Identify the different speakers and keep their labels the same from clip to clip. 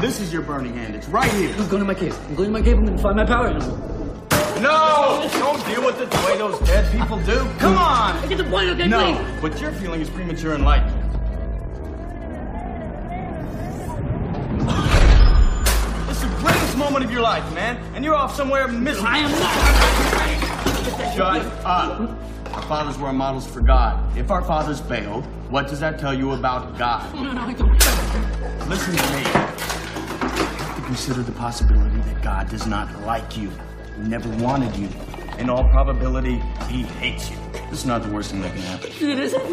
Speaker 1: This is your burning hand. It's right here.
Speaker 2: I'm going to my cave. I'm going to my cave. I'm going to find my power animal.
Speaker 1: No! Don't deal with it the way those dead people do. Come on!
Speaker 2: I get the point, okay,
Speaker 1: no,
Speaker 2: please?
Speaker 1: what you're feeling is premature enlightenment. It's the greatest moment of your life, man. And you're off somewhere miserable.
Speaker 2: I am not.
Speaker 1: Shut up. Our fathers were our models for God. If our fathers failed, what does that tell you about God?
Speaker 2: No, I don't.
Speaker 1: Listen to me. You have to consider the possibility that God does not like you. He never wanted you. In all probability, he hates you. This is not the worst thing that can happen.
Speaker 2: It isn't.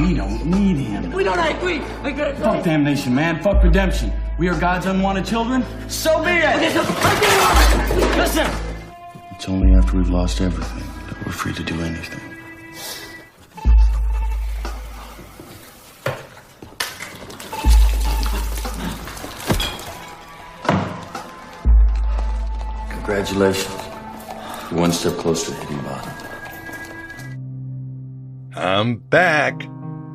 Speaker 1: We don't need him.
Speaker 2: We don't, I agree. I agree.
Speaker 1: Fuck damnation, man. Fuck redemption. We are God's unwanted children. So be it.
Speaker 2: Okay, so, listen.
Speaker 1: It's only after we've lost everything that we're free to do anything. Congratulations. You're one step closer to hitting bottom.
Speaker 3: I'm back.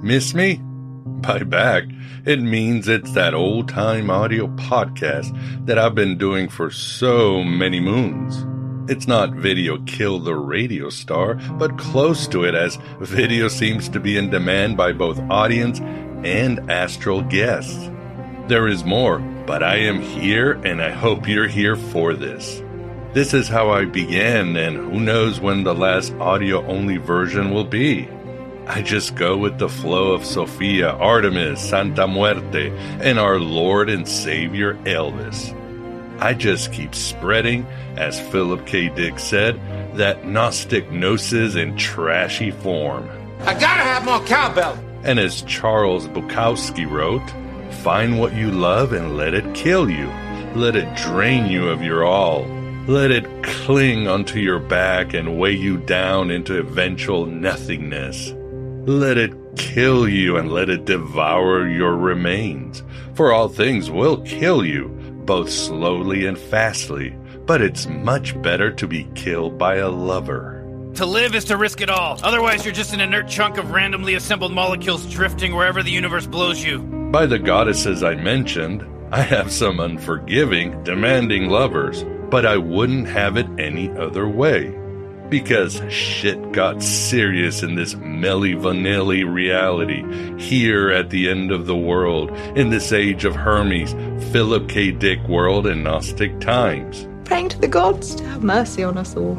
Speaker 3: Miss me? By back, it means it's that old-time audio podcast that I've been doing for so many moons. It's not Video Kill the Radio Star, but close to it, as video seems to be in demand by both audience and astral guests. There is more, but I am here and I hope you're here for this. This is how I began, and who knows when the last audio-only version will be. I just go with the flow of Sophia, Artemis, Santa Muerte, and our Lord and Savior Elvis. I just keep spreading, as Philip K. Dick said, that Gnostic gnosis in trashy form.
Speaker 4: I gotta have more cowbell!
Speaker 3: And as Charles Bukowski wrote, find what you love and let it kill you. Let it drain you of your all. Let it cling onto your back and weigh you down into eventual nothingness. Let it kill you and let it devour your remains. For all things will kill you, both slowly and fastly, but it's much better to be killed by a lover.
Speaker 5: To live is to risk it all. Otherwise, you're just an inert chunk of randomly assembled molecules drifting wherever the universe blows you.
Speaker 3: By the goddesses I mentioned, I have some unforgiving, demanding lovers, but I wouldn't have it any other way. Because shit got serious in this Milli Vanilli reality, here at the end of the world, in this age of Hermes, Philip K. Dick world, and Gnostic times.
Speaker 6: Praying to the gods to have mercy on us all.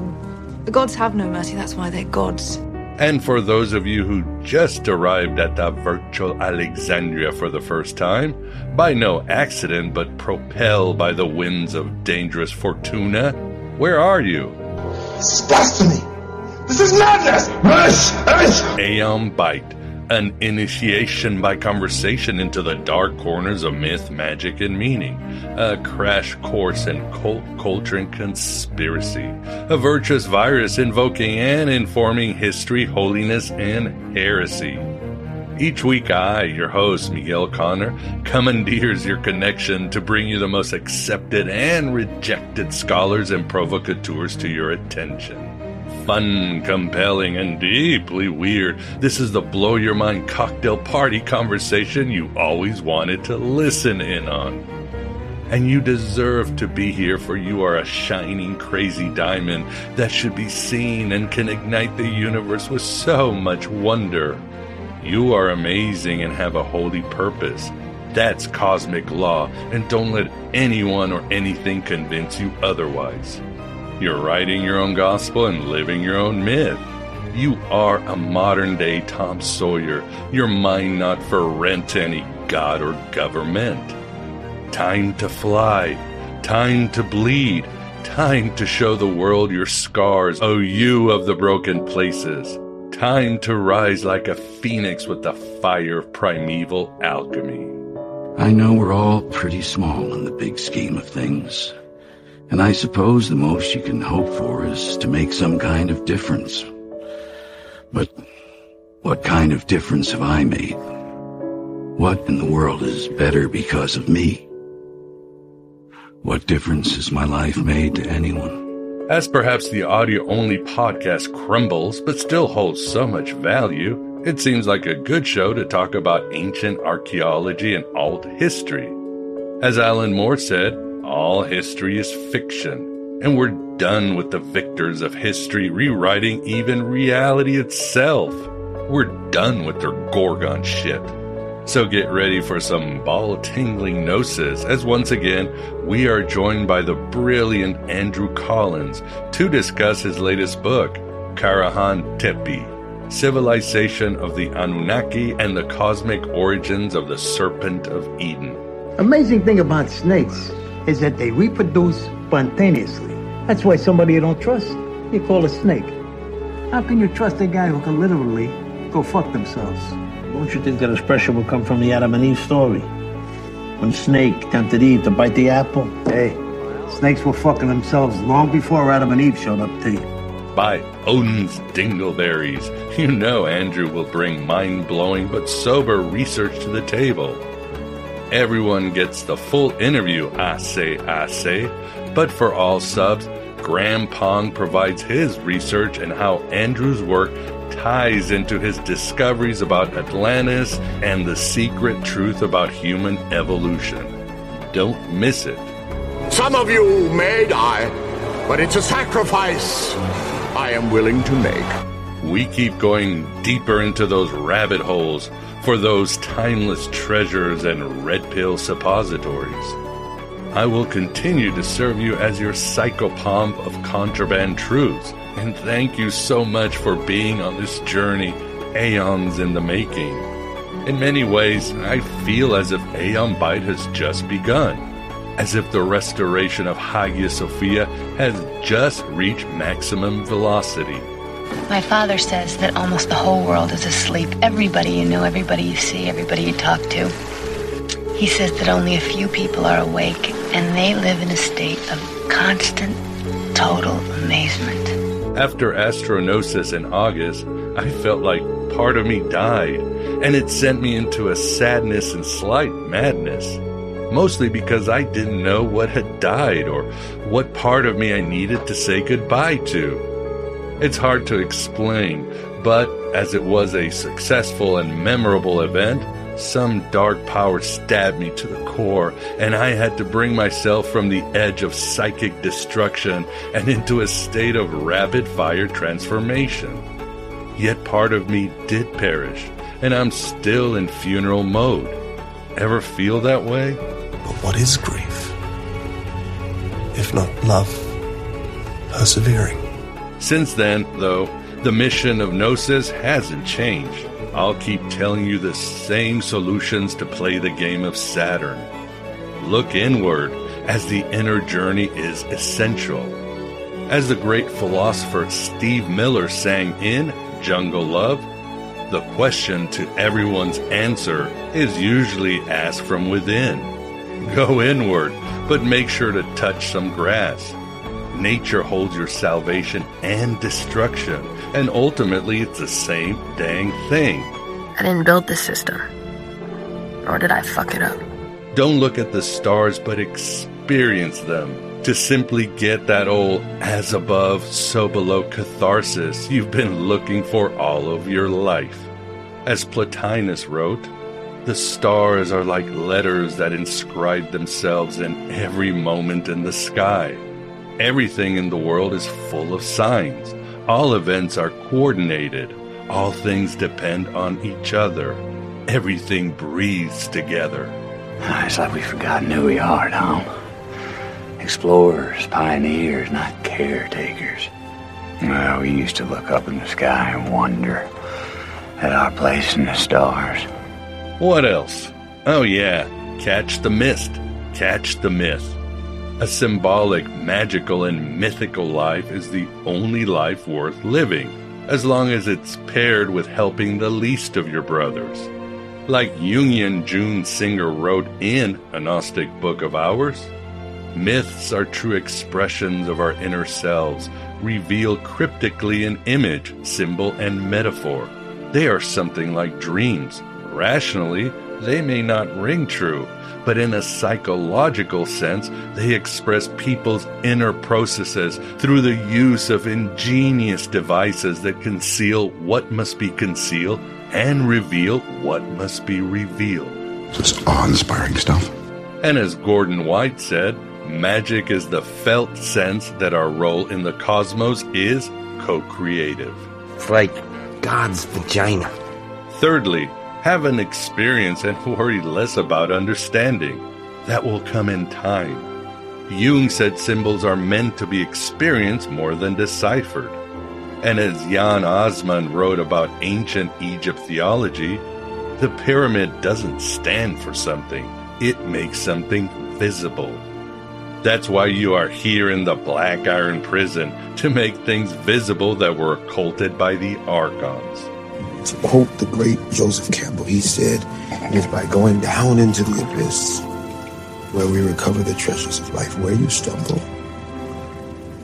Speaker 6: The gods have no mercy, that's why they're gods.
Speaker 3: And for those of you who just arrived at the virtual Alexandria for the first time, by no accident but propelled by the winds of dangerous Fortuna, where are you?
Speaker 4: This is blasphemy! This is madness!
Speaker 3: Aeon Bite, an initiation by conversation into the dark corners of myth, magic, and meaning. A crash course in cult culture and conspiracy. A virtuous virus invoking and informing history, holiness, and heresy. Each week I, your host, Miguel Connor, commandeers your connection to bring you the most accepted and rejected scholars and provocateurs to your attention. Fun, compelling, and deeply weird, this is the blow-your-mind cocktail party conversation you always wanted to listen in on. And you deserve to be here, for you are a shining, crazy diamond that should be seen and can ignite the universe with so much wonder. You are amazing and have a holy purpose. That's cosmic law, and don't let anyone or anything convince you otherwise. You're writing your own gospel and living your own myth. You are a modern-day Tom Sawyer, your mind not for rent to any god or government. Time to fly, time to bleed, time to show the world your scars, O you of the broken places. Time to rise like a phoenix with the fire of primeval alchemy.
Speaker 7: I know we're all pretty small in the big scheme of things, and I suppose the most you can hope for is to make some kind of difference. But what kind of difference have I made? What in the world is better because of me? What difference has my life made to anyone?
Speaker 3: As perhaps the audio-only podcast crumbles but still holds so much value, it seems like a good show to talk about ancient archaeology and alt history. As Alan Moore said, all history is fiction, and we're done with the victors of history rewriting even reality itself. We're done with their Gorgon shit. So get ready for some ball-tingling gnosis, as once again, we are joined by the brilliant Andrew Collins to discuss his latest book, Karahan Tepe, Civilization of the Anunnaki and the Cosmic Origins of the Serpent of Eden.
Speaker 8: Amazing thing about snakes is that they reproduce spontaneously. That's why somebody you don't trust, you call a snake. How can you trust a guy who can literally go fuck themselves?
Speaker 9: Don't you think that expression will come from the Adam and Eve story? When snake tempted Eve to bite the apple?
Speaker 8: Hey, snakes were fucking themselves long before Adam and Eve showed up to you.
Speaker 3: By Odin's dingleberries, you know Andrew will bring mind-blowing but sober research to the table. Everyone gets the full interview, I say, but for all subs, Graham Pong provides his research and how Andrew's work ties into his discoveries about Atlantis and the secret truth about human evolution. Don't miss it.
Speaker 4: Some of you may die, but it's a sacrifice I am willing to make.
Speaker 3: We keep going deeper into those rabbit holes for those timeless treasures and red pill suppositories. I will continue to serve you as your psychopomp of contraband truths, and thank you so much for being on this journey, aeons in the making. In many ways, I feel as if Aeon Byte has just begun, as if the restoration of Hagia Sophia has just reached maximum velocity.
Speaker 10: My father says that almost the whole world is asleep. Everybody you know, everybody you see, everybody you talk to. He says that only a few people are awake, and they live in a state of constant, total amazement.
Speaker 3: After Astronosis in August, I felt like part of me died, and it sent me into a sadness and slight madness. Mostly because I didn't know what had died or what part of me I needed to say goodbye to. It's hard to explain, but as it was a successful and memorable event, some dark power stabbed me to the core, and I had to bring myself from the edge of psychic destruction and into a state of rapid-fire transformation. Yet part of me did perish, and I'm still in funeral mode. Ever feel that way?
Speaker 11: But what is grief? If not love, persevering.
Speaker 3: Since then, though, the mission of Gnosis hasn't changed. I'll keep telling you the same solutions to play the game of Saturn. Look inward, as the inner journey is essential. As the great philosopher Steve Miller sang in Jungle Love, the question to everyone's answer is usually asked from within. Go inward, but make sure to touch some grass. Nature holds your salvation and destruction, and ultimately it's the same dang thing.
Speaker 10: I didn't build this system. Or did I fuck it up?
Speaker 3: Don't look at the stars, but experience them. To simply get that old as above, so below catharsis you've been looking for all of your life. As Plotinus wrote, the stars are like letters that inscribe themselves in every moment in the sky. Everything in the world is full of signs. All events are coordinated. All things depend on each other. Everything breathes together.
Speaker 1: It's like we've forgotten who we are, Tom. Explorers, pioneers, not caretakers. Well, we used to look up in the sky and wonder at our place in the stars.
Speaker 3: What else? Oh yeah, catch the mist. Catch the myth. A symbolic, magical, and mythical life is the only life worth living, as long as it's paired with helping the least of your brothers. Like Jungian June Singer wrote in A Gnostic Book of Hours, myths are true expressions of our inner selves, revealed cryptically in image, symbol, and metaphor. They are something like dreams. Rationally, they may not ring true, but in a psychological sense, they express people's inner processes through the use of ingenious devices that conceal what must be concealed and reveal what must be revealed.
Speaker 4: So it's awe-inspiring stuff.
Speaker 3: And as Gordon White said, magic is the felt sense that our role in the cosmos is co-creative.
Speaker 12: It's like God's vagina.
Speaker 3: Thirdly, have an experience and worry less about understanding. That will come in time. Jung said symbols are meant to be experienced more than deciphered. And as Jan Osman wrote about ancient Egypt theology, the pyramid doesn't stand for something. It makes something visible. That's why you are here in the Black Iron Prison, to make things visible that were occulted by the archons.
Speaker 13: To quote the great Joseph Campbell, he said, "It is by going down into the abyss where we recover the treasures of life. Where you stumble,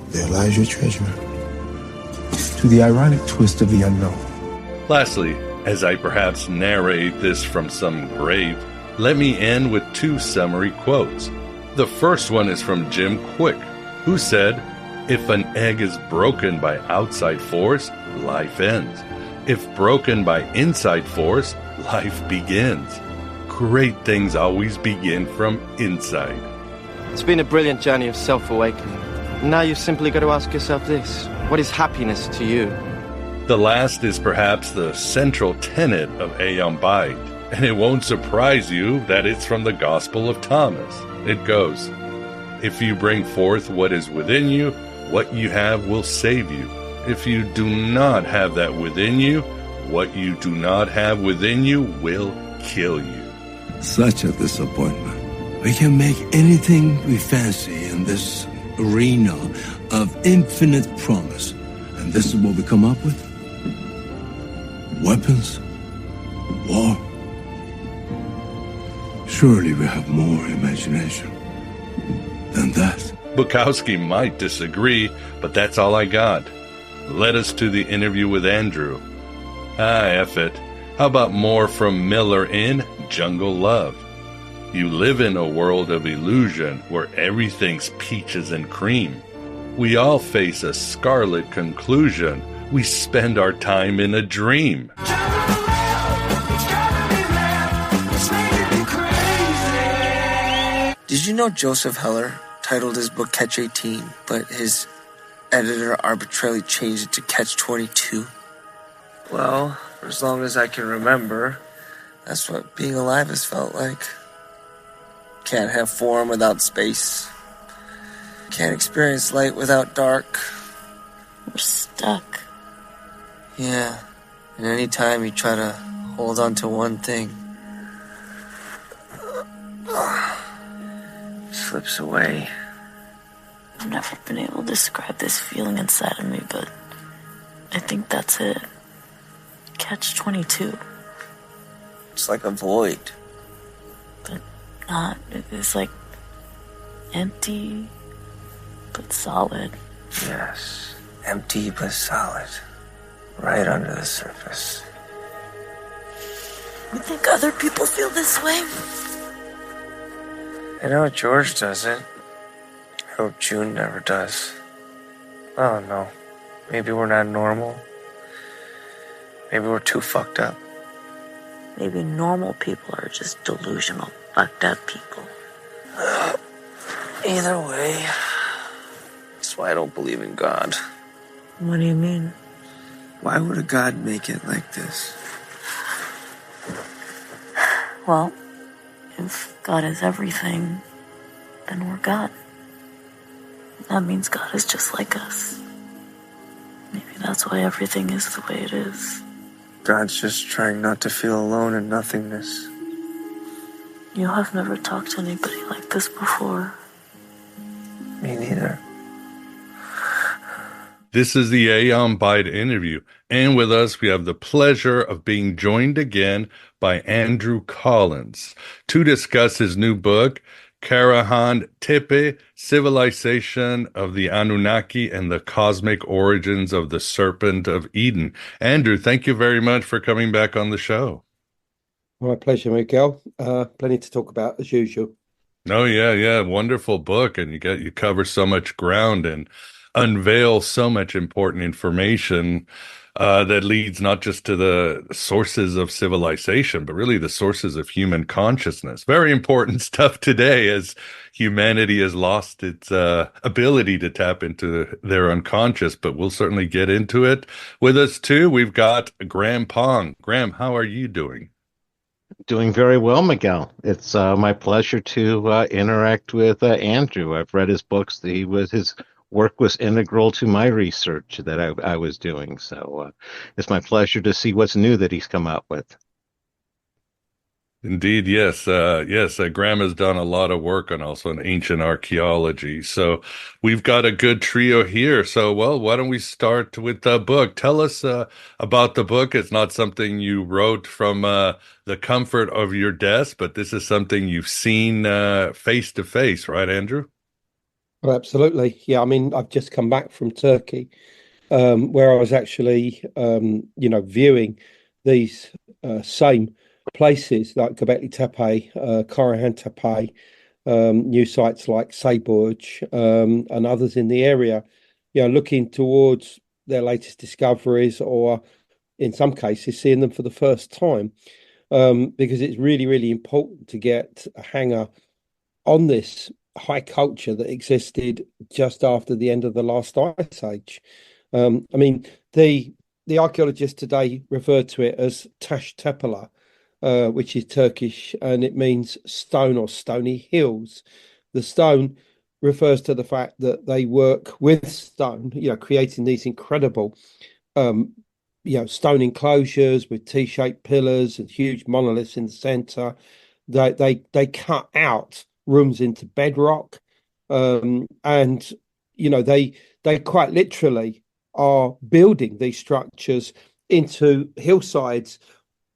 Speaker 13: there lies your treasure." To the ironic twist of the unknown.
Speaker 3: Lastly, as I perhaps narrate this from some grave, let me end with two summary quotes. The first one is from Jim Quick, who said, "If an egg is broken by outside force, life ends. If broken by inside force, life begins. Great things always begin from inside."
Speaker 12: It's been a brilliant journey of self-awakening. Now you've simply got to ask yourself this: what is happiness to you?
Speaker 3: The last is perhaps the central tenet of Aeon Byte, and it won't surprise you that it's from the Gospel of Thomas. It goes, "If you bring forth what is within you, what you have will save you. If you do not have that within you, what you do not have within you will kill you."
Speaker 14: Such a disappointment. We can make anything we fancy in this arena of infinite promise. And this is what we come up with? Weapons? War? Surely we have more imagination than that.
Speaker 3: Bukowski might disagree, but that's all I got. Led us to the interview with Andrew. F it. How about more from Miller in Jungle Love? You live in a world of illusion where everything's peaches and cream. We all face a scarlet conclusion. We spend our time in a dream.
Speaker 15: Did you know Joseph Heller titled his book Catch 18, but his editor arbitrarily changed it to Catch 22? Well, for as long as I can remember, that's what being alive has felt like. Can't have form without space. Can't experience light without dark.
Speaker 16: We're stuck.
Speaker 15: Yeah, and any time you try to hold on to one thing, slips away.
Speaker 16: I've never been able to describe this feeling inside of me, but I think that's it. Catch 22.
Speaker 15: It's like a void.
Speaker 16: But not. It's like empty, but solid.
Speaker 15: Yes, empty but solid. Right under the surface.
Speaker 16: You think other people feel this way?
Speaker 15: I know George doesn't. I hope June never does. I don't know. Maybe we're not normal. Maybe we're too fucked up.
Speaker 16: Maybe normal people are just delusional, fucked up people.
Speaker 15: Either way, that's why I don't believe in God.
Speaker 16: What do you mean?
Speaker 15: Why would a God make it like this?
Speaker 16: Well, if God is everything, then we're God. That means God is just like us. Maybe that's why everything is the way it is.
Speaker 15: God's just trying not to feel alone in nothingness.
Speaker 16: You have never talked to anybody like this before.
Speaker 15: Me neither.
Speaker 3: This is the Aeon Byte interview, and with us we have the pleasure of being joined again by Andrew Collins to discuss his new book, Karahan Tepe, Civilization of the Anunnaki and the Cosmic Origins of the Serpent of Eden. Andrew, thank you very much for coming back on the show.
Speaker 17: My pleasure, Miguel. Plenty to talk about, as usual.
Speaker 3: Oh, yeah. Wonderful book, and you cover so much ground and unveil so much important information that leads not just to the sources of civilization, but really the sources of human consciousness. Very important stuff today as humanity has lost its ability to tap into their unconscious, but we'll certainly get into it. With us too, we've got Graham Pong. Graham, how are you doing?
Speaker 18: Doing very well, Miguel. It's my pleasure to interact with Andrew. I've read his books. His work was integral to my research that I was doing. So it's my pleasure to see what's new that he's come out with.
Speaker 3: Indeed, yes. Graham has done a lot of work on also on ancient archaeology. So we've got a good trio here. So, well, why don't we start with the book? Tell us about the book. It's not something you wrote from the comfort of your desk, but this is something you've seen face to face, right, Andrew?
Speaker 17: Well, absolutely. Yeah, I mean, I've just come back from Turkey, where I was actually, viewing these same places like Göbekli Tepe, Karahan Tepe, new sites like Bulge, and others in the area, looking towards their latest discoveries, or in some cases seeing them for the first time, because it's really, really important to get a hanger on this high culture that existed just after the end of the last ice age. I mean, the archaeologists today refer to it as Taş Tepeler, which is Turkish, and it means stone or stony hills. The stone refers to the fact that they work with stone, creating these incredible, stone enclosures with T-shaped pillars and huge monoliths in the center. They cut out rooms into bedrock, and they quite literally are building these structures into hillsides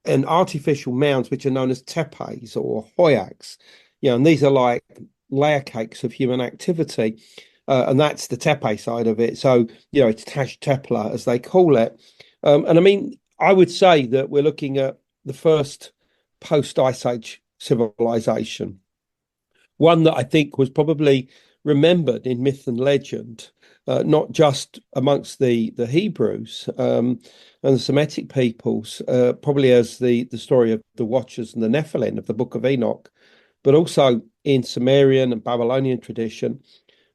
Speaker 17: and artificial mounds, which are known as tepes or hoyaks. And these are like layer cakes of human activity, and that's the tepe side of it. So it's Taş Tepeler, as they call it. And I mean, I would say that we're looking at the first post ice age civilization, one that I think was probably remembered in myth and legend, not just amongst the Hebrews and the Semitic peoples, probably as the story of the Watchers and the Nephilim of the Book of Enoch, but also in Sumerian and Babylonian tradition,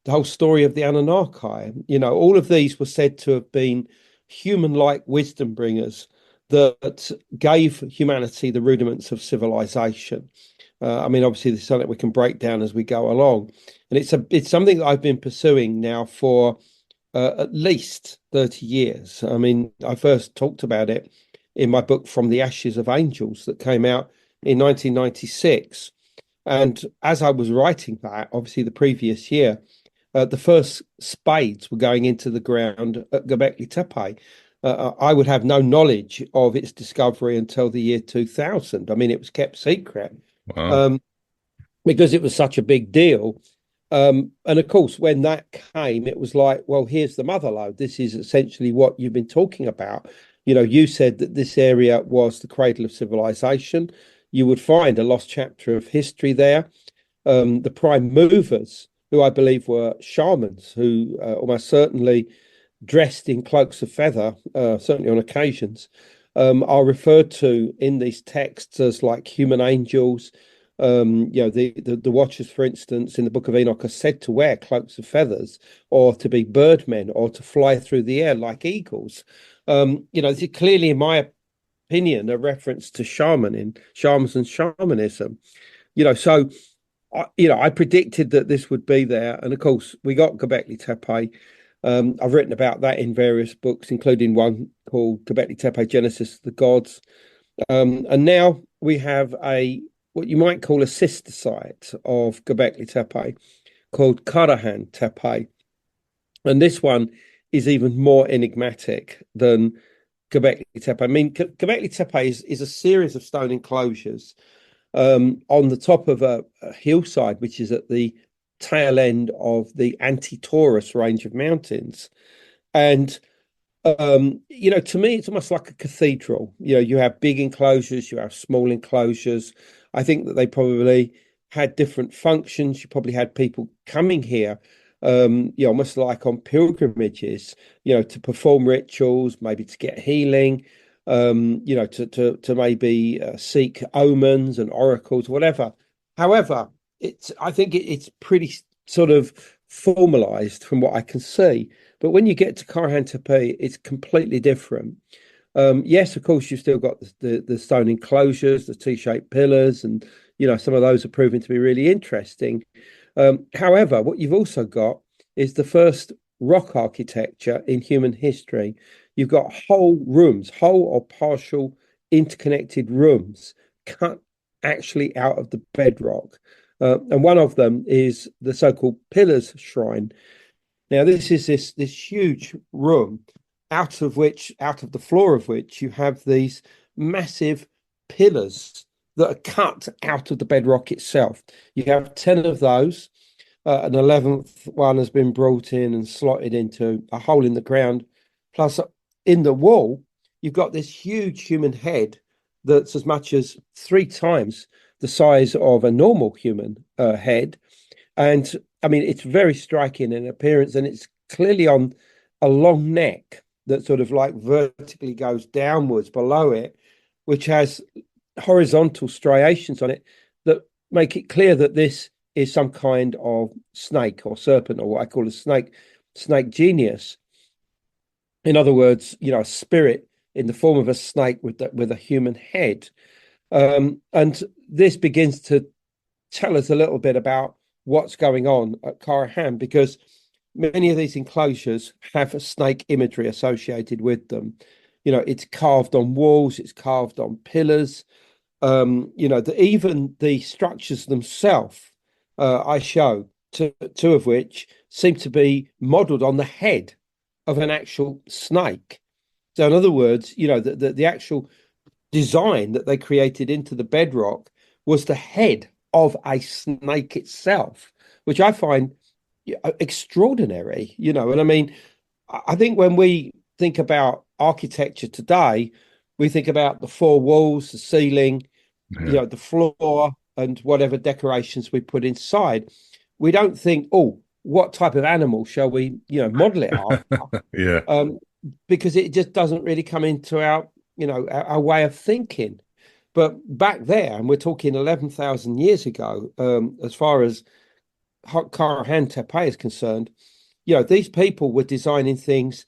Speaker 17: the whole story of the Anunnaki. All of these were said to have been human-like wisdom bringers that gave humanity the rudiments of civilization. I mean, obviously, this is something we can break down as we go along. And it's something that I've been pursuing now for at least 30 years. I mean, I first talked about it in my book From the Ashes of Angels that came out in 1996. And as I was writing that, obviously the previous year, the first spades were going into the ground at Göbekli Tepe. I would have no knowledge of its discovery until the year 2000. I mean, it was kept secret.
Speaker 3: Wow.
Speaker 17: Because it was such a big deal. And of course, when that came, it was like, well, here's the motherlode. This is essentially what you've been talking about. You said that this area was the cradle of civilization. You would find a lost chapter of history there. The prime movers, who I believe were shamans, who almost certainly dressed in cloaks of feather, certainly on occasions, are referred to in these texts as like human angels. The Watchers, for instance, in the Book of Enoch, are said to wear cloaks of feathers, or to be birdmen, or to fly through the air like eagles. This is clearly, in my opinion, a reference to shamans and shamanism. So I predicted that this would be there, and of course, we got Göbekli Tepe. I've written about that in various books, including one called Göbekli Tepe: Genesis of the Gods. And now we have what you might call a sister site of Göbekli Tepe called Karahan Tepe. And this one is even more enigmatic than Göbekli Tepe. I mean, Göbekli Tepe is a series of stone enclosures on the top of a hillside, which is at the tail end of the Anti-Taurus range of mountains. And to me, it's almost like a cathedral. You have big enclosures, you have small enclosures. I think that they probably had different functions. You probably had people coming here almost like on pilgrimages, to perform rituals, maybe to get healing, to maybe seek omens and oracles, whatever. However, I think it's pretty sort of formalized from what I can see. But when you get to Karahan Tepe, it's completely different. Yes, of course, you've still got the stone enclosures, the T-shaped pillars, and some of those are proving to be really interesting. However, what you've also got is the first rock architecture in human history. You've got whole rooms, whole or partial interconnected rooms cut actually out of the bedrock. And one of them is the so-called Pillars Shrine. Now, this is this huge room out of the floor of which you have these massive pillars that are cut out of the bedrock itself. You have 10 of those. An 11th one has been brought in and slotted into a hole in the ground. Plus, in the wall, you've got this huge human head that's as much as 3 times the size of a normal human head. And I mean, it's very striking in appearance, and it's clearly on a long neck that sort of like vertically goes downwards below it, which has horizontal striations on it that make it clear that this is some kind of snake or serpent, or what I call a snake genius. In other words, a spirit in the form of a snake with a human head. And this begins to tell us a little bit about what's going on at Karahan, because many of these enclosures have a snake imagery associated with them. It's carved on walls, it's carved on pillars. Even the structures themselves, I show two of which seem to be modeled on the head of an actual snake. So in other words, the actual design that they created into the bedrock was the head of a snake itself, which I find extraordinary, and I mean, I think when we think about architecture today, we think about the 4 walls, the ceiling, the floor, and whatever decorations we put inside. We don't think, oh, what type of animal shall we, model it after? Because it just doesn't really come into our way of thinking. But back there, and we're talking 11,000 years ago, as far as Karahan Tepe is concerned, these people were designing things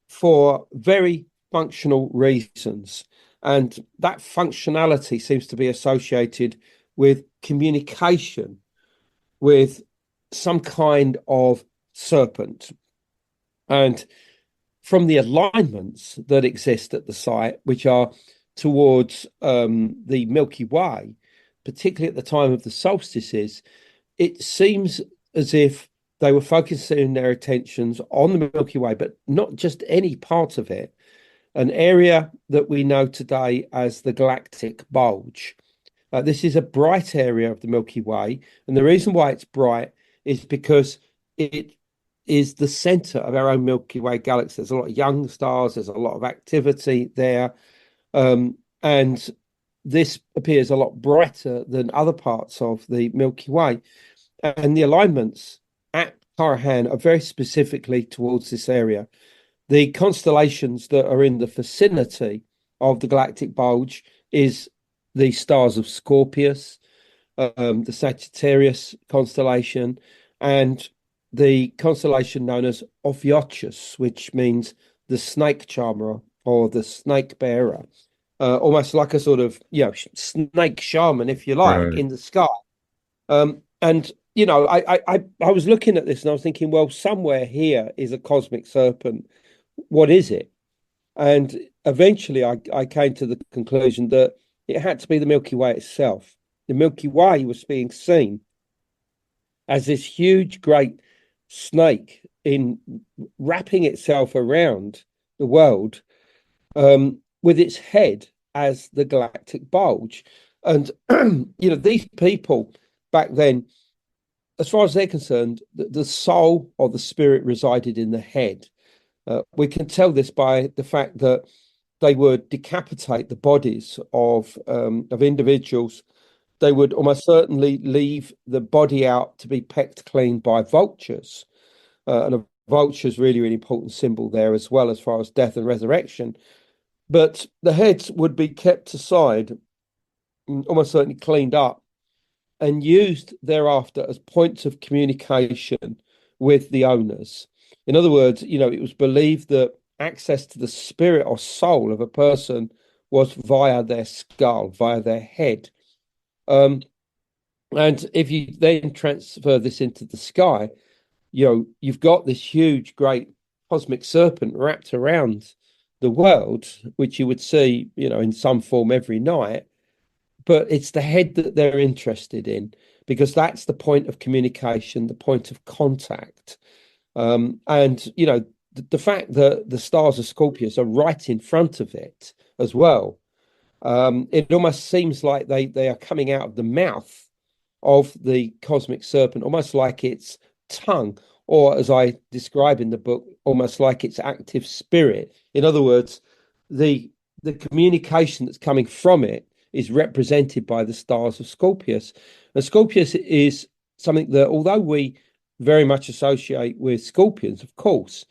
Speaker 17: for very functional reasons. And that functionality seems to be associated with communication with some kind of serpent. And from the alignments that exist at the site, which are towards the Milky Way, particularly at the time of the solstices, it seems as if they were focusing their attentions on the Milky Way, but not just any part of it, an area that we know today as the Galactic Bulge. This is a bright area of the Milky Way, and the reason why it's bright is because it is the center of our own Milky Way galaxy. There's a lot of young stars, there's a lot of activity there, and this appears a lot brighter than other parts of the Milky Way. And the alignments at Karahan are very specifically towards this area. The constellations that are in the vicinity of the Galactic Bulge is the stars of Scorpius, the Sagittarius constellation, and the constellation known as Ophiuchus, which means the snake charmer or the snake bearer, almost like a sort of snake shaman, if you like, in the sky. And I was looking at this and I was thinking, well, somewhere here is a cosmic serpent. What is it? And eventually I came to the conclusion that it had to be the Milky Way itself. The Milky Way was being seen as this huge, great snake in wrapping itself around the world, with its head as the Galactic Bulge. And, these people back then, as far as they're concerned, the soul or the spirit resided in the head. We can tell this by the fact that they would decapitate the bodies of individuals. They would almost certainly leave the body out to be pecked clean by vultures. and a vulture is really, really important symbol there as well, as far as death and resurrection. But the heads would be kept aside, almost certainly cleaned up, and used thereafter as points of communication with the owners. In other words, it was believed that access to the spirit or soul of a person was via their skull, via their head. And if you then transfer this into the sky, you've got this huge, great cosmic serpent wrapped around the world, which you would see, in some form every night. But it's the head that they're interested in, because that's the point of communication, the point of contact. And, the fact that the stars of Scorpius are right in front of it as well, it almost seems like they are coming out of the mouth of the cosmic serpent, almost like its tongue, or as I describe in the book, almost like its active spirit. In other words, the communication that's coming from it is represented by the stars of Scorpius. And Scorpius is something that, although we very much associate with scorpions, of course,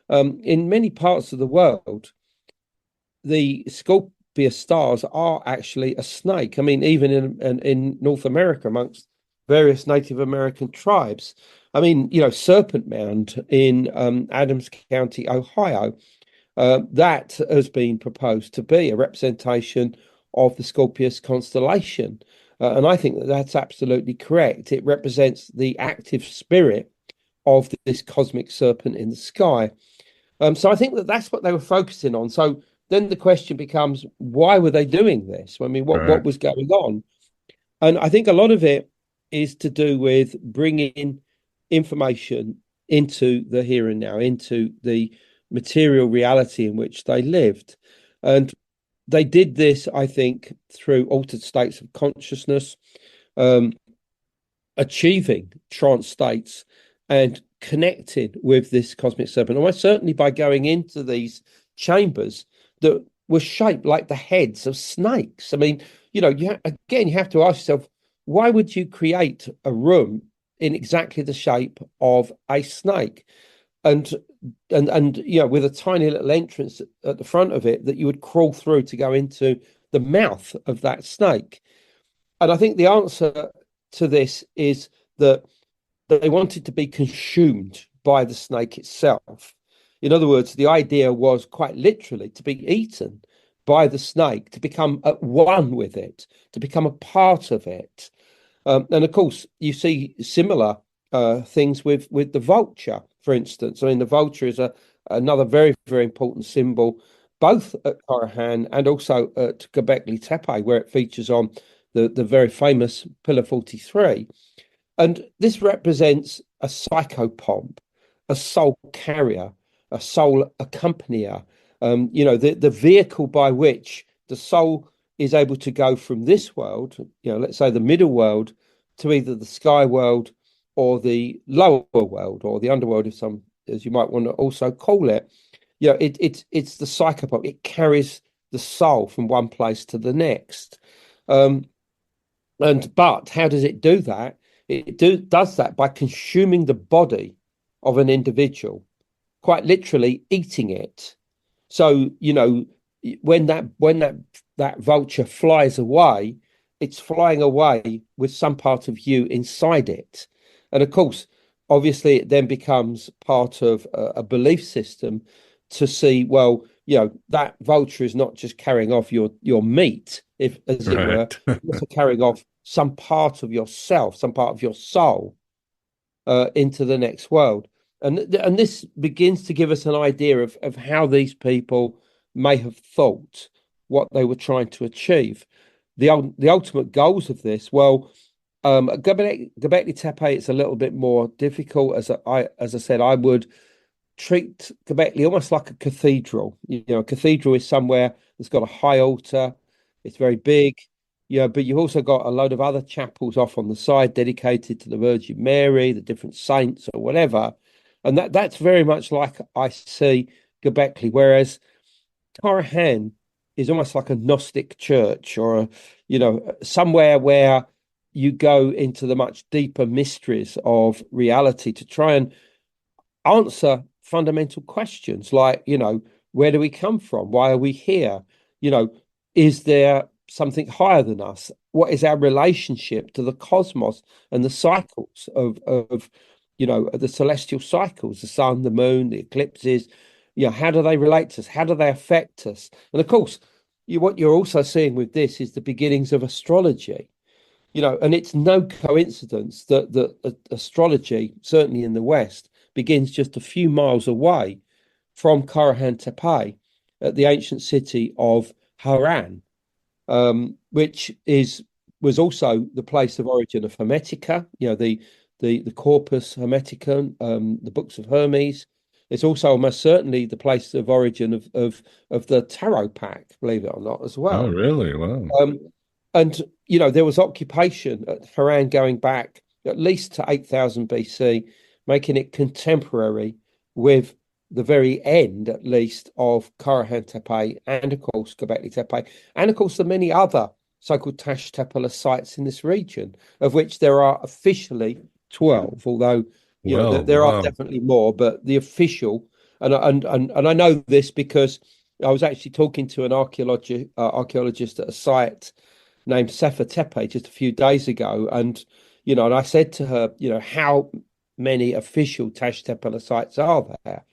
Speaker 17: in many parts of the world, the Scorpius stars are actually a snake. I mean, even in North America, amongst various Native American tribes. I mean, Serpent Mound in Adams County, Ohio, that has been proposed to be a representation of the Scorpius constellation. And I think that that's absolutely correct. It represents the active spirit of this cosmic serpent in the sky. So I think that that's what they were focusing on. So then the question becomes, why were they doing this? I mean, what was going on? And I think a lot of it is to do with bringing information into the here and now, into the material reality in which they lived. And they did this, I think, through altered states of consciousness, achieving trance states and connected with this cosmic serpent, almost certainly by going into these chambers that were shaped like the heads of snakes. I mean, you have to ask yourself, why would you create a room in exactly the shape of a snake? And with a tiny little entrance at the front of it that you would crawl through to go into the mouth of that snake. And I think the answer to this is that they wanted to be consumed by the snake itself. In other words, the idea was quite literally to be eaten by the snake, to become at one with it, to become a part of it. And of course, you see similar things with the vulture, for instance. I mean, the vulture is another very, very important symbol, both at Karahan and also at Göbekli Tepe, where it features on the very famous Pillar 43. And this represents a psychopomp, a soul carrier, a soul accompanier, the vehicle by which the soul is able to go from this world, let's say the middle world, to either the sky world or the lower world, or the underworld, as you might want to also call it. It's the psychopomp. It carries the soul from one place to the next. But how does it do that? It does that by consuming the body of an individual, quite literally eating it. So, when that vulture flies away, it's flying away with some part of you inside it. And of course, obviously, it then becomes part of a belief system to see, well, that vulture is not just carrying off your meat, as it were, it's also carrying off some part of yourself, some part of your soul into the next world. And this begins to give us an idea of how these people may have thought, what they were trying to achieve. The ultimate goals of this, well, at Göbekli Tepe, it's a little bit more difficult. As I said, I would treat Göbekli almost like a cathedral. A cathedral is somewhere that's got a high altar. It's very big. But you've also got a load of other chapels off on the side dedicated to the Virgin Mary, the different saints or whatever. And that's very much like I see Göbekli, whereas Karahan is almost like a Gnostic church, or somewhere where you go into the much deeper mysteries of reality to try and answer fundamental questions like, where do we come from? Why are we here? Is there something higher than us? What is our relationship to the cosmos and the cycles of the celestial cycles, the sun, the moon, the eclipses? How do they relate to us? How do they affect us? And of course, what you're also seeing with this is the beginnings of astrology. And it's no coincidence that astrology, certainly in the West, begins just a few miles away from Karahan Tepe at the ancient city of Haran, which was also the place of origin of Hermetica, the Corpus Hermeticum, the books of Hermes. It's also almost certainly the place of origin of the tarot pack, believe it or not, as well.
Speaker 3: Oh, really? Wow.
Speaker 17: And there was occupation at Haran going back at least to 8000 BC, making it contemporary with the very end, at least, of Karahan Tepe and, of course, Göbekli Tepe, and, of course, the many other so-called Tash Tepe sites in this region, of which there are officially 12, although there are definitely more, but the official, and I know this because I was actually talking to an archaeologist at a site named Sefer Tepe just a few days ago, and and I said to her, how many official Tash Tepe sites are there?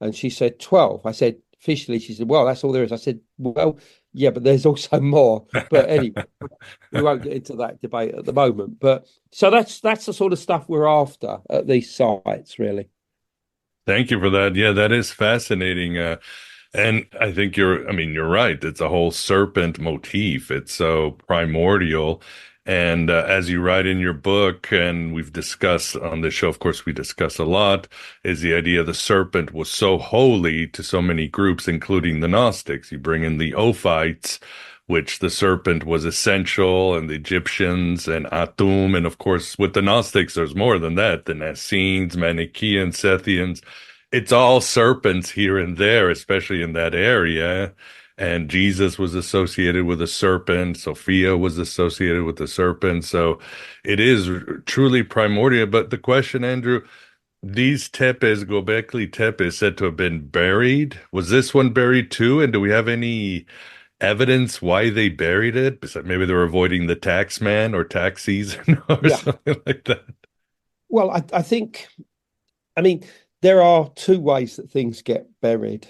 Speaker 17: And she said 12. I said, officially, she said, well, that's all there is. I said, well, yeah, but there's also more. But anyway, we won't get into that debate at the moment. But so that's the sort of stuff we're after at these sites, really.
Speaker 3: Thank you for that. Yeah, that is fascinating. And I think you're right. It's a whole serpent motif. It's so primordial. And as you write in your book, and we've discussed on this show, of course, we discuss a lot, is the idea the serpent was so holy to so many groups, including the Gnostics. You bring in the Ophites, which the serpent was essential, and the Egyptians and Atum. And of course, with the Gnostics, there's more than that. The Essenes, Manichaeans, Sethians. It's all serpents here and there, especially in that area. And Jesus was associated with a serpent. Sophia was associated with a serpent. So it is truly primordial. But the question, Andrew, these tepes, Göbekli Tepe, is said to have been buried. Was this one buried too? And do we have any evidence why they buried it? Besides, maybe they were avoiding the tax man or tax season or something like that.
Speaker 17: Well, I think, there are two ways that things get buried.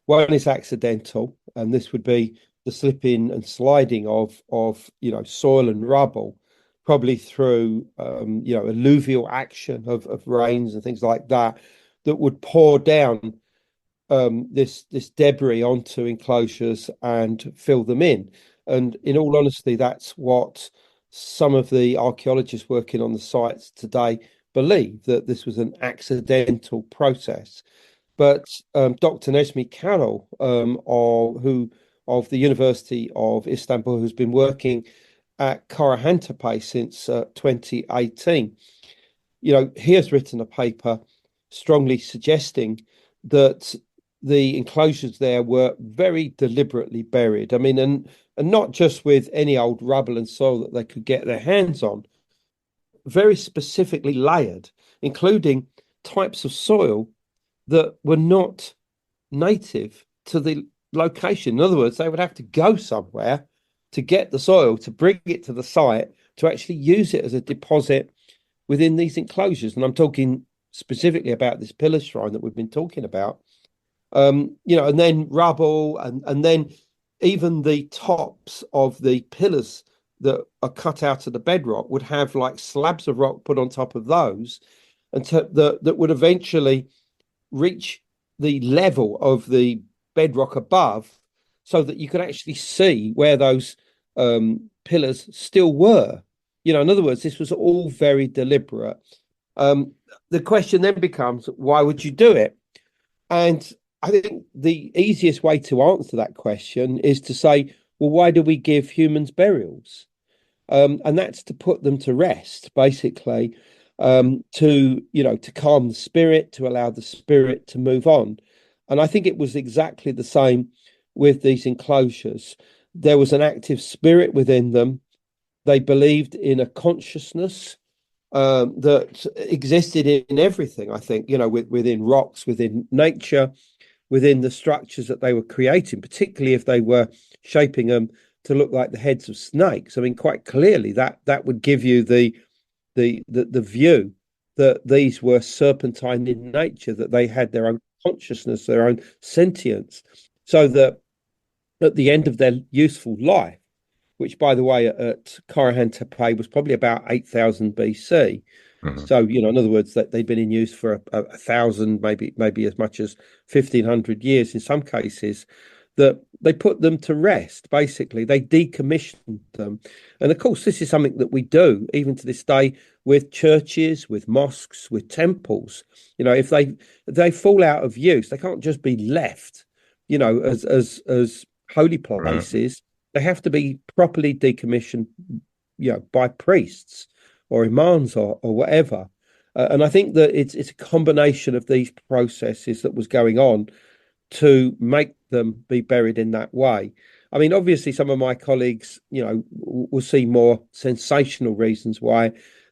Speaker 17: One is accidental, and this would be the slipping and sliding of soil and rubble, probably through alluvial action of rains and things like that would pour down this debris onto enclosures and fill them in. And in all honesty, that's what some of the archaeologists working on the sites today believe, that this was an accidental process. But Dr. Necmi Carroll, of the University of Istanbul, who's been working at Karahan Tepe since 2018, he has written a paper strongly suggesting that the enclosures there were very deliberately buried. And not just with any old rubble and soil that they could get their hands on, very specifically layered, including types of soil that were not native to the location. In other words, they would have to go somewhere to get the soil, to bring it to the site, to actually use it as a deposit within these enclosures. And I'm talking specifically about this pillar shrine that we've been talking about. And then rubble, and then even the tops of the pillars that are cut out of the bedrock would have like slabs of rock put on top of those, and that would eventually reach the level of the bedrock above, so that you could actually see where those pillars still were. In other words, this was all very deliberate. The question then becomes, why would you do it? And I think the easiest way to answer that question is to say, well, why do we give humans burials? And that's to put them to rest, basically, to calm the spirit, to allow the spirit to move on. And I think it was exactly the same with these enclosures. There was an active spirit within them. They believed in a consciousness that existed in everything, I think, within rocks, within nature, within the structures that they were creating, particularly if they were shaping them to look like the heads of snakes. I mean, quite clearly that would give you the view that these were serpentine in nature, that they had their own consciousness, their own sentience, so that at the end of their useful life, which, by the way, at Karahan Tepe was probably about 8,000 BC.
Speaker 3: Mm-hmm.
Speaker 17: So, in other words, that they've been in use for a 1,000, maybe as much as 1,500 years in some cases, that they put them to rest. Basically, they decommissioned them. And of course, this is something that we do even to this day with churches, with mosques, with temples. If they fall out of use, they can't just be left, as holy places. Right. They have to be properly decommissioned, by priests or imams or whatever. And I think that it's a combination of these processes that was going on to make them be buried in that way. I mean, obviously, some of my colleagues, will see more sensational reasons why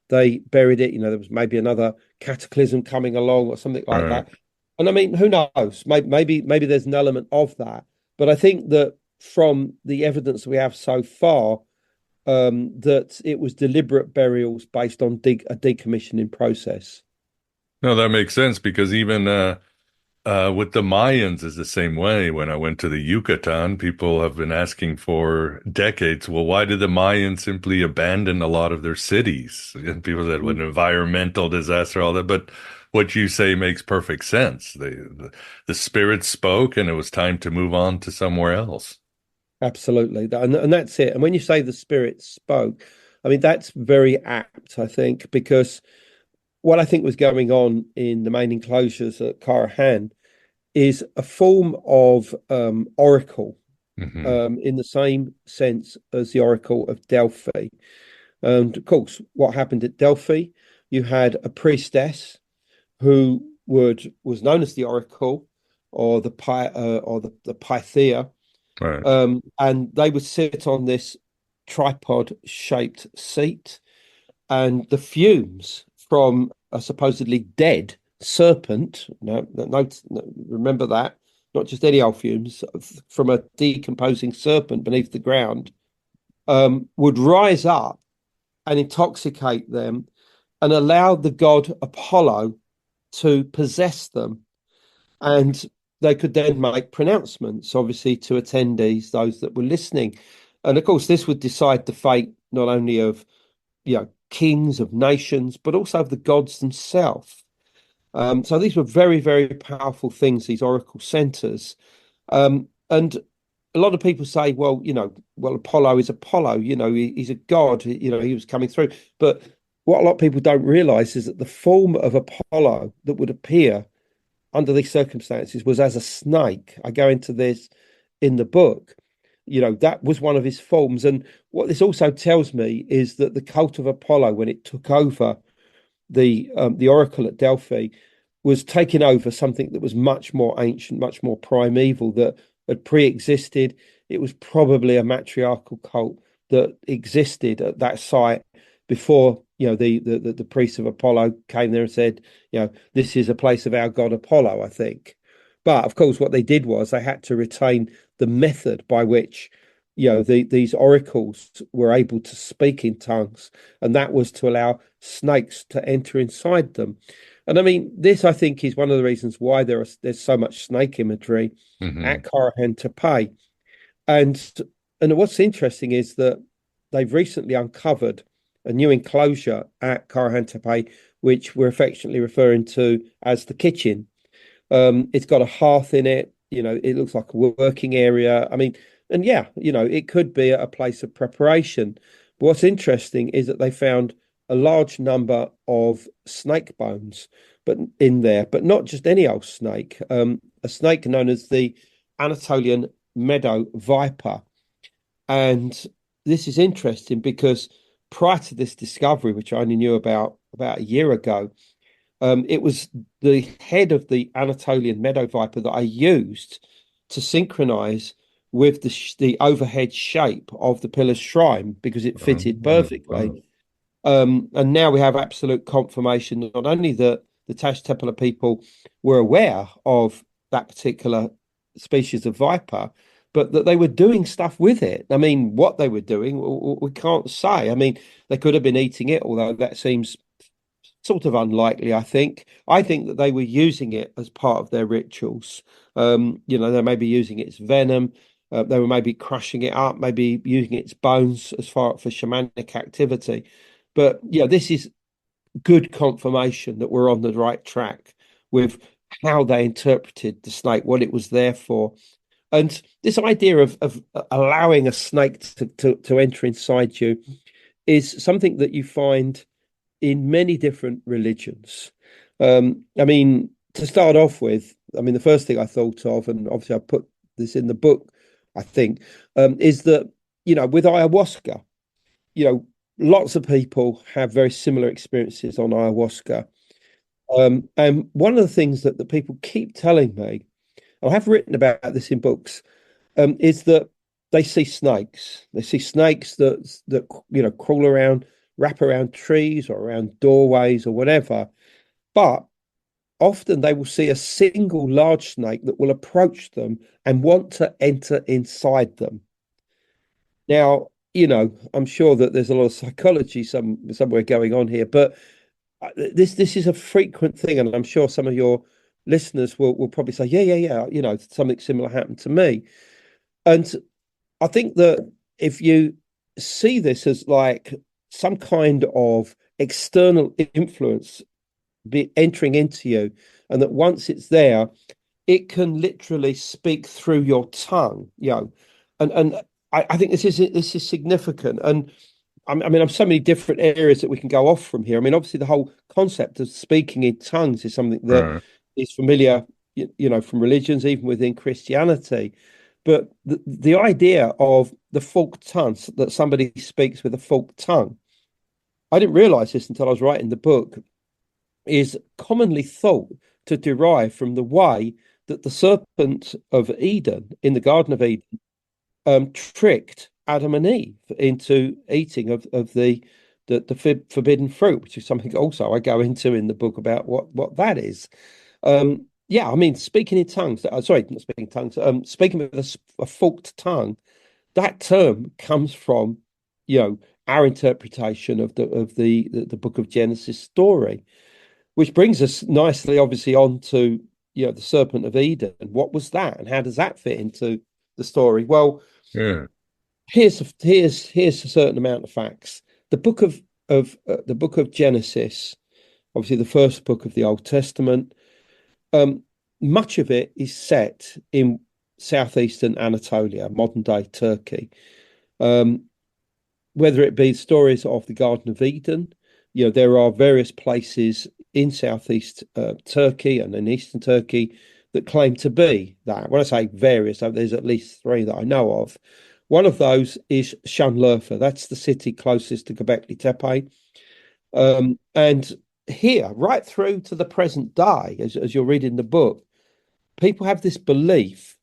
Speaker 17: they buried it. There was maybe another cataclysm coming along or something like that. And I mean, who knows? Maybe there's an element of that. But I think that from the evidence we have so far, that it was deliberate burials based on a decommissioning process.
Speaker 3: No, that makes sense, because even with the Mayans is the same way. When I went to the Yucatan, people have been asking for decades, well, why did the Mayans simply abandon a lot of their cities? And people said, well, an environmental disaster, all that. But what you say makes perfect sense. The spirit spoke, and it was time to move on to somewhere else.
Speaker 17: Absolutely. And that's it. And when you say the spirit spoke, I mean, that's very apt, I think, because what I think was going on in the main enclosures at Karahan is a form of oracle, in the same sense as the Oracle of Delphi. And of course, what happened at Delphi, you had a priestess who was known as the Oracle, or the Pythia.
Speaker 3: Right.
Speaker 17: And they would sit on this tripod-shaped seat, and the fumes from a supposedly dead serpent, remember that, not just any old fumes, from a decomposing serpent beneath the ground, would rise up and intoxicate them and allow the god Apollo to possess them. And they could then make pronouncements, obviously, to attendees, those that were listening. And of course, this would decide the fate not only of, kings, of nations, but also of the gods themselves. So these were very, very powerful things, these oracle centers. And a lot of people say, well, Apollo is Apollo, he's a god, he was coming through. But what a lot of people don't realize is that the form of Apollo that would appear under these circumstances was as a snake. I go into this in the book. That was one of his forms. And what this also tells me is that the cult of Apollo, when it took over the oracle at Delphi, was taking over something that was much more ancient, much more primeval, that had pre-existed. It was probably a matriarchal cult that existed at that site before the priests of Apollo came there and said, this is a place of our god Apollo, I think. But of course, what they did was they had to retain the method by which, these oracles were able to speak in tongues, and that was to allow snakes to enter inside them. And I mean, this, I think, is one of the reasons why there's so much snake imagery at Karahan Tepe. And what's interesting is that they've recently uncovered a new enclosure at Karahan Tepe, which we're affectionately referring to as the kitchen. It's got a hearth in it. It looks like a working area. I mean, and yeah, it could be a place of preparation. But what's interesting is that they found a large number of snake bones, but not just any old snake. A snake known as the Anatolian meadow viper. And this is interesting because prior to this discovery, which I only knew about a year ago, it was the head of the Anatolian meadow viper that I used to synchronize with the overhead shape of the pillar's shrine, because it fitted perfectly. And now we have absolute confirmation that not only that the Tash Tepe people were aware of that particular species of viper, but that they were doing stuff with it. I mean, what they were doing, we can't say. I mean, they could have been eating it, although that seems sort of unlikely, I think. I think that they were using it as part of their rituals. They may be using its venom. They were maybe crushing it up, maybe using its bones as far for shamanic activity. But this is good confirmation that we're on the right track with how they interpreted the snake, what it was there for. And this idea of allowing a snake to enter inside you is something that you find in many different religions. I mean, to start off with, the first thing I thought of, and obviously I put this in the book, I think, is that, with ayahuasca, lots of people have very similar experiences on ayahuasca. And one of the things that the people keep telling me, I have written about this in books, is that they see snakes. They see snakes that crawl around, wrap around trees or around doorways or whatever. But often they will see a single large snake that will approach them and want to enter inside them. Now, I'm sure that there's a lot of psychology somewhere going on here, but this is a frequent thing, and I'm sure some of your listeners will probably say, yeah, something similar happened to me. And I think that if you see this as like some kind of external influence entering into you, and that once it's there, it can literally speak through your tongue, and I think this is significant. And I'm so many different areas that we can go off from here. I mean, obviously the whole concept of speaking in tongues is something that is familiar, from religions, even within Christianity. But the idea of the forked tongue, that somebody speaks with a forked tongue, I didn't realize this until I was writing the book, is commonly thought to derive from the way that the serpent of Eden in the Garden of Eden tricked Adam and Eve into eating of the forbidden fruit, which is something also I go into in the book about what that is. Speaking in tongues. Sorry, not speaking in tongues. Speaking with a forked tongue. That term comes from, our interpretation of the book of Genesis story, which brings us nicely, obviously, on to the serpent of Eden. And what was that, and how does that fit into the story? Well, here's a certain amount of facts. The book of Genesis, obviously the first book of the Old Testament. Much of it is set in southeastern Anatolia, modern day Turkey. Whether it be stories of the Garden of Eden, there are various places in southeast Turkey and in eastern Turkey that claim to be that. When I say various, there's at least 3 that I know of. One of those is Şanlıurfa. That's the city closest to Göbekli Tepe. And here, right through to the present day, as you're reading the book, people have this belief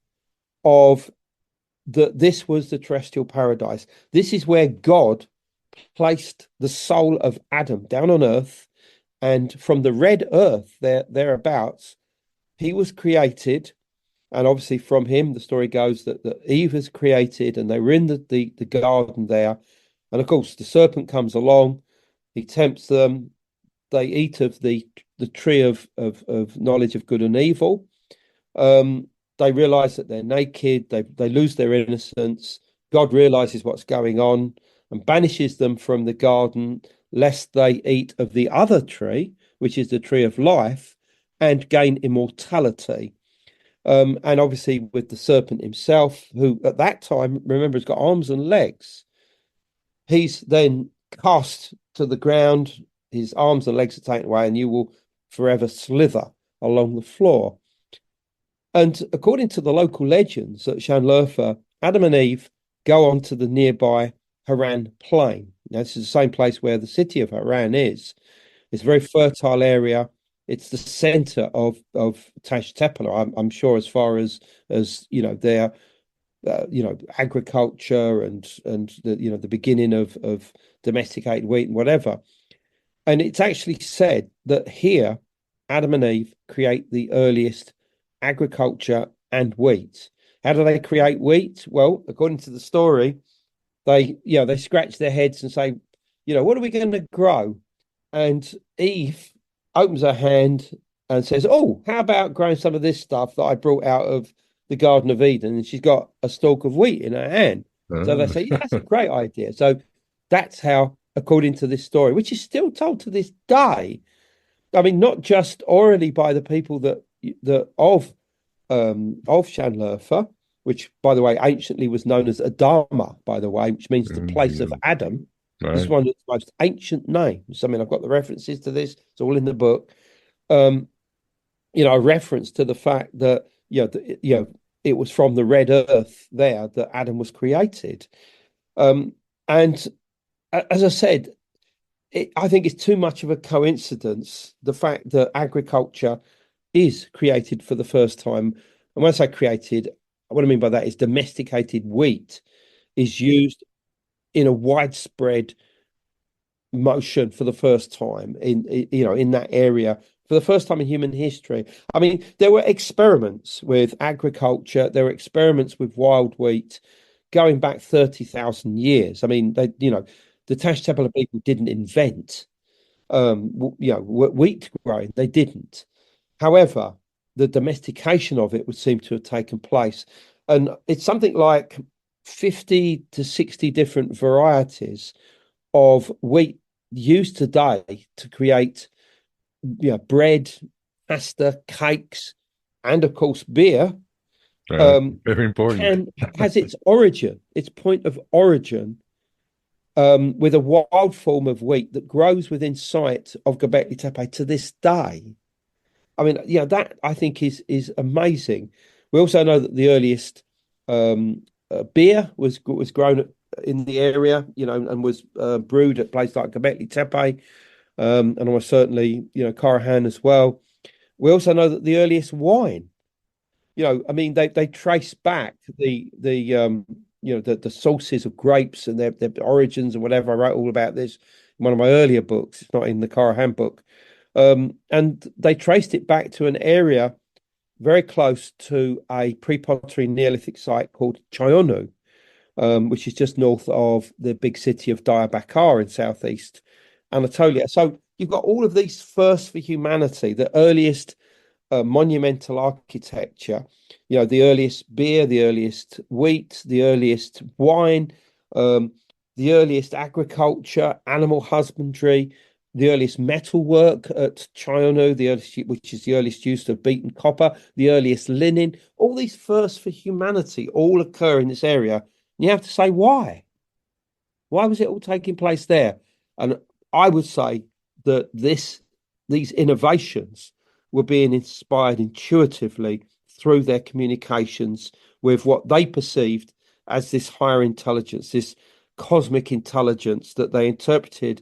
Speaker 17: of that this was the terrestrial paradise. This is where God placed the soul of Adam down on earth, and from the red earth thereabouts, he was created. And obviously from him, the story goes that Eve was created, and they were in the garden there. And of course, the serpent comes along, he tempts them, they eat of the tree of knowledge of good and evil. They realize that they're naked, they lose their innocence. God realizes what's going on and banishes them from the garden, lest they eat of the other tree, which is the tree of life, and gain immortality. And obviously with the serpent himself, who at that time, remember, has got arms and legs, he's then cast to the ground, his arms and legs are taken away, and you will forever slither along the floor. And according to the local legends at Şanlıurfa, Adam and Eve go on to the nearby Haran plain. Now, this is the same place where the city of Haran is. It's a very fertile area. It's the center of Tash Tepe, I'm sure, as far as their agriculture and the beginning of domesticated wheat and whatever. And it's actually said that here, Adam and Eve create the earliest agriculture and wheat. How do they create wheat? Well, according to the story, they scratch their heads and say, what are we going to grow? And Eve opens her hand and says, oh, how about growing some of this stuff that I brought out of the Garden of Eden? And she's got a stalk of wheat in her hand. So they say, yeah, that's a great idea. So that's how, according to this story, which is still told to this day, I mean, not just orally by the people that of Shanlerfa, which, by the way, anciently was known as Adama, by the way, which means the place of Adam. Right. This is one of the most ancient names. I mean, I've got the references to this. It's all in the book. A reference to the fact that, it was from the red earth there that Adam was created. And as I said, I think it's too much of a coincidence, the fact that agriculture is created for the first time. And when I say created, what I mean by that is domesticated wheat is used in a widespread motion for the first time in that area, for the first time in human history. I mean, there were experiments with agriculture, there were experiments with wild wheat going back 30,000 years. I mean, the Tash Temple people didn't invent, wheat growing. They didn't. However, the domestication of it would seem to have taken place. And it's something like 50 to 60 different varieties of wheat used today to create bread, pasta, cakes, and of course beer.
Speaker 3: Very important.
Speaker 17: And has its point of origin, with a wild form of wheat that grows within sight of Göbekli Tepe to this day. I mean, that I think is amazing. We also know that the earliest beer was grown in the area, and was brewed at places like Göbekli Tepe, and almost certainly, Karahan as well. We also know that the earliest wine, I mean, they trace back the sources of grapes and their origins and whatever. I wrote all about this in one of my earlier books. It's not in the Karahan book. And they traced it back to an area very close to a pre-pottery Neolithic site called Chayonu, which is just north of the big city of Diyarbakir in southeast Anatolia. So you've got all of these firsts for humanity, the earliest monumental architecture, the earliest beer, the earliest wheat, the earliest wine, the earliest agriculture, animal husbandry, the earliest metalwork at Chayonu, which is the earliest use of beaten copper, the earliest linen. All these firsts for humanity all occur in this area. And you have to say, why? Why was it all taking place there? And I would say that these innovations were being inspired intuitively through their communications with what they perceived as this higher intelligence, this cosmic intelligence that they interpreted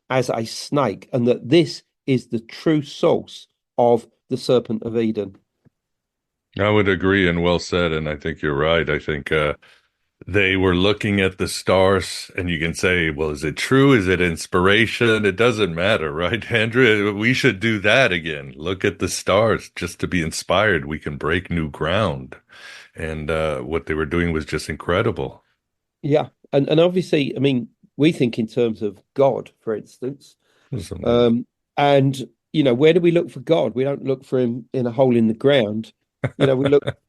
Speaker 17: as a snake, and that this is the true source of the Serpent of Eden.
Speaker 3: I would agree, and well said, and I think you're right. I think they were looking at the stars, and you can say, well, is it true? Is it inspiration? It doesn't matter, right, Andrew? We should do that again. Look at the stars just to be inspired. We can break new ground. And what they were doing was just incredible.
Speaker 17: Yeah. And obviously, I mean, we think in terms of God, for instance. And, where do we look for God? We don't look for him in a hole in the ground. We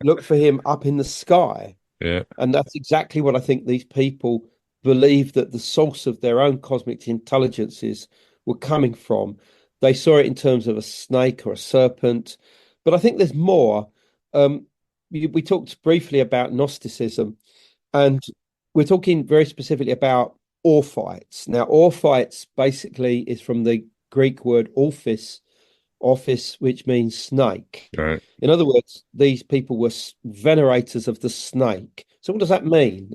Speaker 17: look for him up in the sky.
Speaker 3: Yeah.
Speaker 17: And that's exactly what I think these people believed that the source of their own cosmic intelligences were coming from. They saw it in terms of a snake or a serpent. But I think there's more. We talked briefly about Gnosticism, and we're talking very specifically about Orphites. Now, Orphites basically is from the Greek word orphis, which means snake.
Speaker 3: Right.
Speaker 17: In other words, these people were venerators of the snake. So what does that mean?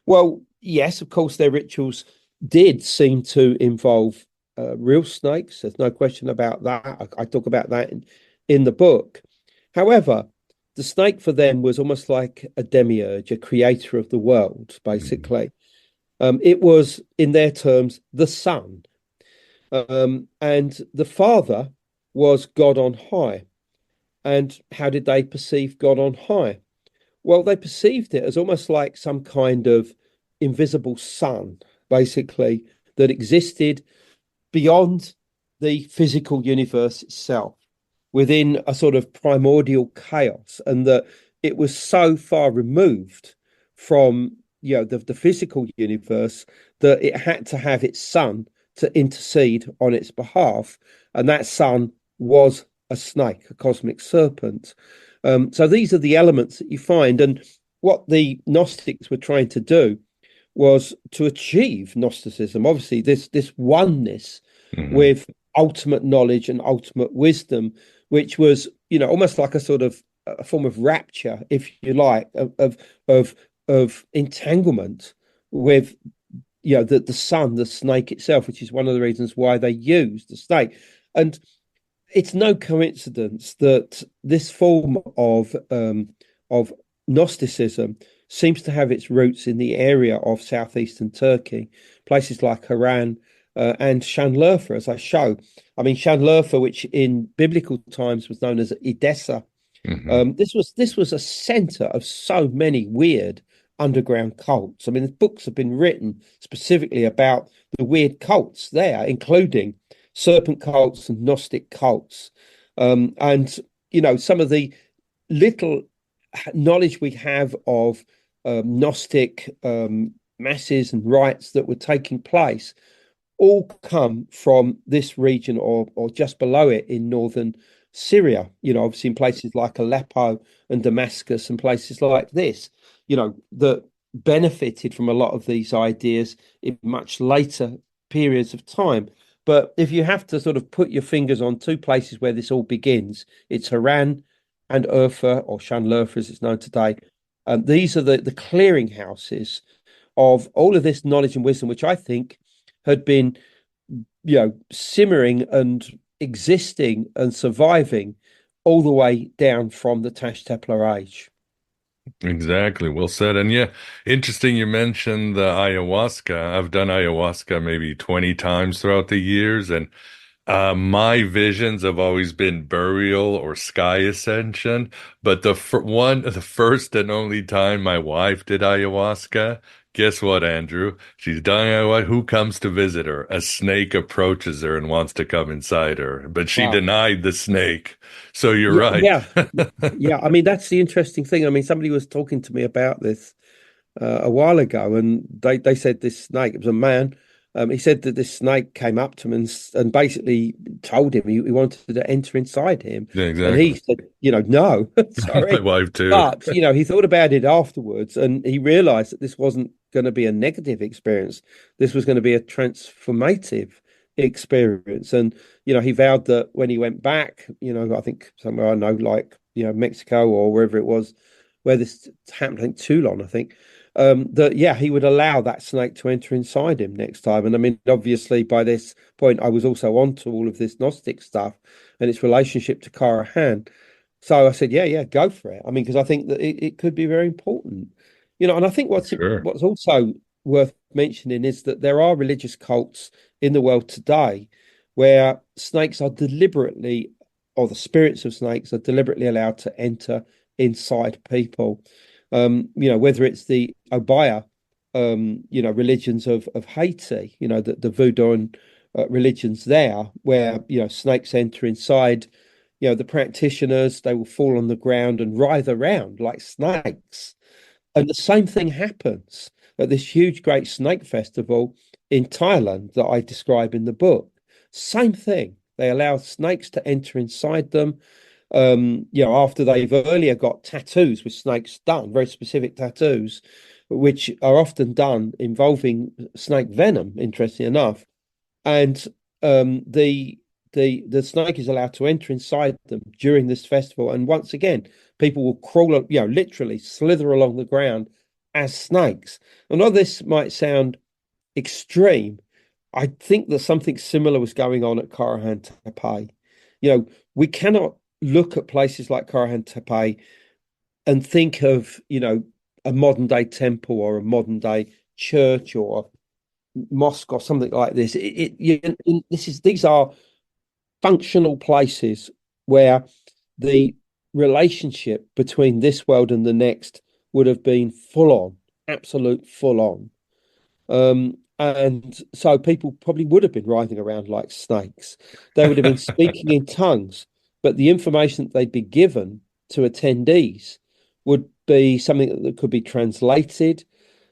Speaker 17: Well, yes, of course, their rituals did seem to involve real snakes. There's no question about that. I talk about that in the book. However, the snake for them was almost like a demiurge, a creator of the world, basically. It was, in their terms, the sun. And the father was God on high. And how did they perceive God on high? Well, they perceived it as almost like some kind of invisible sun, basically, that existed beyond the physical universe itself, within a sort of primordial chaos, and that it was so far removed from the physical universe that it had to have its sun to intercede on its behalf, and that sun was a snake, a cosmic serpent. So these are the elements that you find, and what the Gnostics were trying to do was to achieve Gnosticism, obviously this oneness with ultimate knowledge and ultimate wisdom, which was almost like a sort of a form of rapture, if you like, of entanglement with the sun, the snake itself, which is one of the reasons why they used the snake. And it's no coincidence that this form of Gnosticism seems to have its roots in the area of southeastern Turkey, places like Haran and Şanlıurfa, as I show. I mean, Şanlıurfa, which in biblical times was known as Edessa, this was a center of so many weird underground cults. I mean, the books have been written specifically about the weird cults there, including serpent cults and Gnostic cults. And some of the little knowledge we have of Gnostic masses and rites that were taking place all come from this region or just below it in northern Syria, obviously in places like Aleppo and Damascus and places like this, that benefited from a lot of these ideas in much later periods of time. But if you have to sort of put your fingers on two places where this all begins, it's Haran and Urfa, or Şanlıurfa as it's known today. These are the clearinghouses of all of this knowledge and wisdom, which I think had been, simmering and existing and surviving all the way down from the Tash Templar age.
Speaker 3: Exactly. Well said. And yeah, interesting you mentioned the ayahuasca. I've done ayahuasca maybe 20 times throughout the years, and my visions have always been burial or sky ascension. But the first and only time my wife did ayahuasca, guess what, Andrew? She's done ayahuasca. Who comes to visit her? A snake approaches her and wants to come inside her, but she denied the snake. So you're right.
Speaker 17: Yeah. Yeah. I mean, that's the interesting thing. I mean, somebody was talking to me about this a while ago, and they said this snake, it was a man. He said that this snake came up to him and basically told him he wanted to enter inside him.
Speaker 3: Yeah, exactly.
Speaker 17: And he said, no, sorry.
Speaker 3: My wife too.
Speaker 17: But, he thought about it afterwards, and he realized that this wasn't going to be a negative experience. This was going to be a transformative experience. And, he vowed that when he went back, I think somewhere I know, like, Mexico or wherever it was, where this happened, I think Toulon, I think, that he would allow that snake to enter inside him next time. And I mean, obviously by this point I was also onto all of this Gnostic stuff and its relationship to Karahan. So I said, yeah, go for it. I mean, because I think that it could be very important, and I think what's also worth mentioning is that there are religious cults in the world today where snakes are deliberately, or the spirits of snakes are deliberately allowed to enter inside people. Whether it's the Obaya, religions of Haiti, the voodoo and religions there, where, snakes enter inside, the practitioners, they will fall on the ground and writhe around like snakes. And the same thing happens at this huge, great snake festival in Thailand that I describe in the book. Same thing. They allow snakes to enter inside them. After they've earlier got tattoos with snakes done, very specific tattoos, which are often done involving snake venom, interesting enough. And the snake is allowed to enter inside them during this festival. And once again, people will crawl, literally slither along the ground as snakes. And although this might sound extreme, I think that something similar was going on at Karahan Tepe. We cannot look at places like Karahan Tepe and think of, a modern day temple or a modern day church or mosque or something like this. These are functional places where the relationship between this world and the next would have been full on, absolute full on. And so people probably would have been writhing around like snakes. They would have been speaking in tongues, but the information that they'd be given to attendees would be something that could be translated,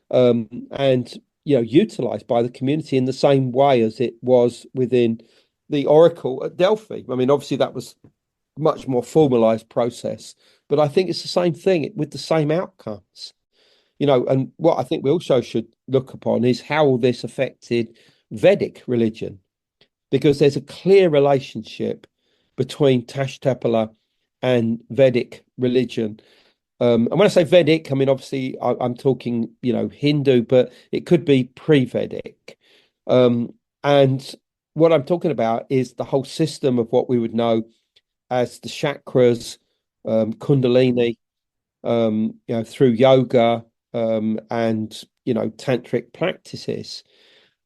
Speaker 17: and utilized by the community in the same way as it was within the Oracle at Delphi. I mean, obviously that was a much more formalized process, but I think it's the same thing with the same outcomes. And what I think we also should look upon is how all this affected Vedic religion, because there's a clear relationship between Tash Tepe and Vedic religion. And when I say Vedic, I mean, obviously I'm talking, Hindu, but it could be pre-Vedic. And what I'm talking about is the whole system of what we would know as the chakras, Kundalini, through yoga, and tantric practices.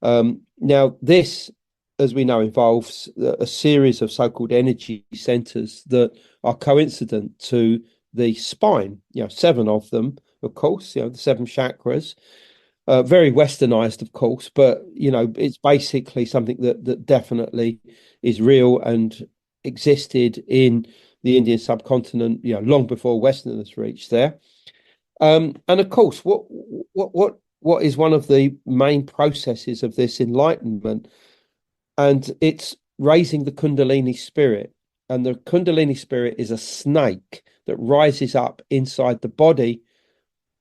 Speaker 17: Now this, as we know, involves a series of so-called energy centers that are coincident to the spine. 7 of them, of course. The 7 chakras. Very westernized, of course, but it's basically something that definitely is real and existed in the Indian subcontinent, long before Westerners reached there. And of course, what is one of the main processes of this enlightenment? And it's raising the Kundalini spirit. And the Kundalini spirit is a snake that rises up inside the body,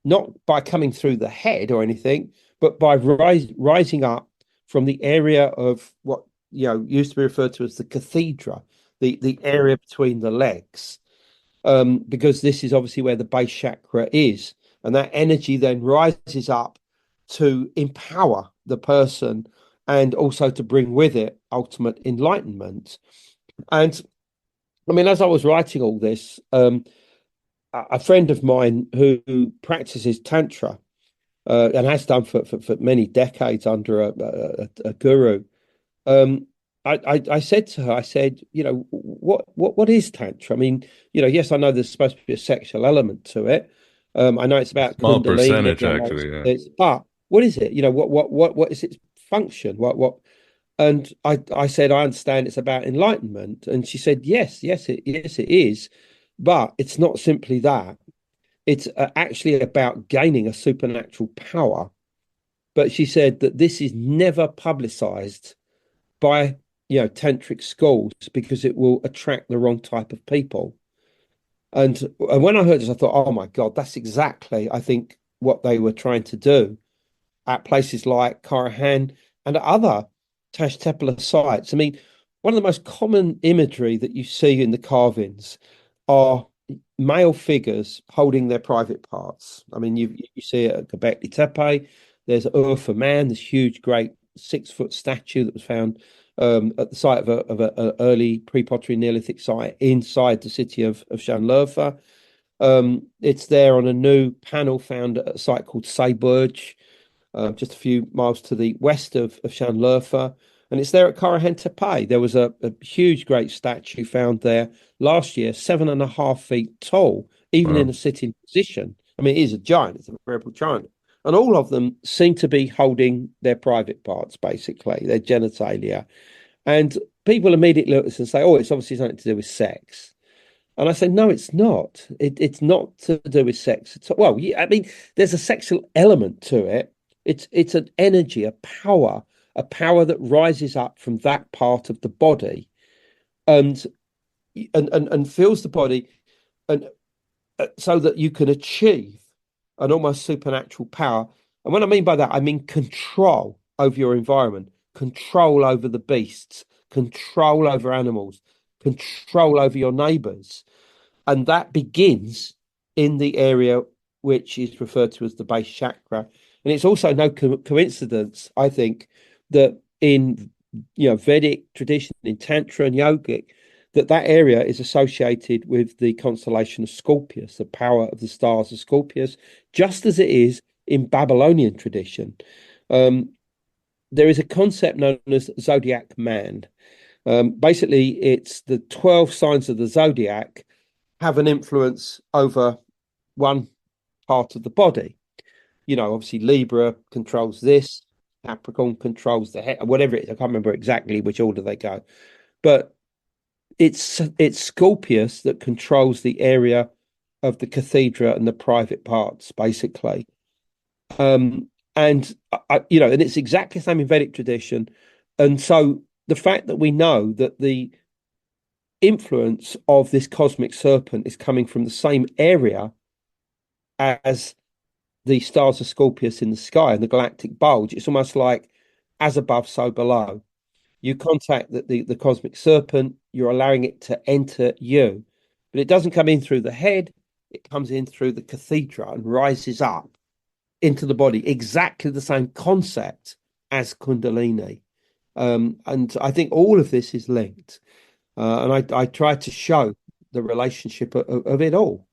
Speaker 17: not by coming through the head or anything, but by rising up from the area of what used to be referred to as the cathedra, the area between the legs. Because this is obviously where the base chakra is. And that energy then rises up to empower the person and also to bring with it ultimate enlightenment. And I mean, as I was writing all this, a friend of mine who practices Tantra, and has done for many decades under a guru, I said to her, I said, what is Tantra? I mean, yes, I know there's supposed to be a sexual element to it. I know it's about
Speaker 3: small
Speaker 17: Kundalini,
Speaker 3: percentage, actually. Yeah.
Speaker 17: But what is it? What is its function? What? And I said, I understand it's about enlightenment. And she said, yes, it is. But it's not simply that. It's actually about gaining a supernatural power. But she said that this is never publicized by tantric schools because it will attract the wrong type of people. And when I heard this, I thought, oh my God, that's exactly, I think, what they were trying to do at places like Karahan and other Tash Tepe sites. I mean, one of the most common imagery that you see in the carvings are male figures holding their private parts. I mean, you see it at Göbekli Tepe. There's for Man, this huge, great 6-foot statue that was found at the site of an early pre-pottery Neolithic site inside the city of Şanlıurfa. It's there on a new panel found at a site called Bulge, just a few miles to the west of Şanlıurfa. And it's there at Karahan Tepe. There was a huge, great statue found there last year, 7.5 feet tall, even in a sitting position. I mean, it is a giant. It's a veritable giant. And all of them seem to be holding their private parts, basically, their genitalia. And people immediately look at this and say, oh, it's obviously something to do with sex. And I say, no, it's not. It's not to do with sex. Well, yeah, I mean, there's a sexual element to it. It's an energy, a power that rises up from that part of the body and fills the body, and so that you can achieve an almost supernatural power. And what I mean by that, I mean control over your environment, control over the beasts, control over animals, control over your neighbors. And that begins in the area which is referred to as the base chakra. And it's also no coincidence, I think, that in Vedic tradition, in Tantra and Yogic, that area is associated with the constellation of Scorpius, the power of the stars of Scorpius, just as it is in Babylonian tradition. There is a concept known as zodiac man. Basically, it's the 12 signs of the zodiac have an influence over one part of the body. Obviously Libra controls this, Capricorn controls the head, whatever it is. I can't remember exactly which order they go, but it's Scorpius that controls the area of the cathedra and the private parts, basically. And it's exactly the same in Vedic tradition. And so the fact that we know that the influence of this cosmic serpent is coming from the same area as the stars of Scorpius in the sky and the galactic bulge, it's almost like as above, so below. You contact the cosmic serpent, you're allowing it to enter you, but it doesn't come in through the head, it comes in through the cathedra and rises up into the body. Exactly the same concept as Kundalini. And I think all of this is linked. And I tried to show the relationship of it all.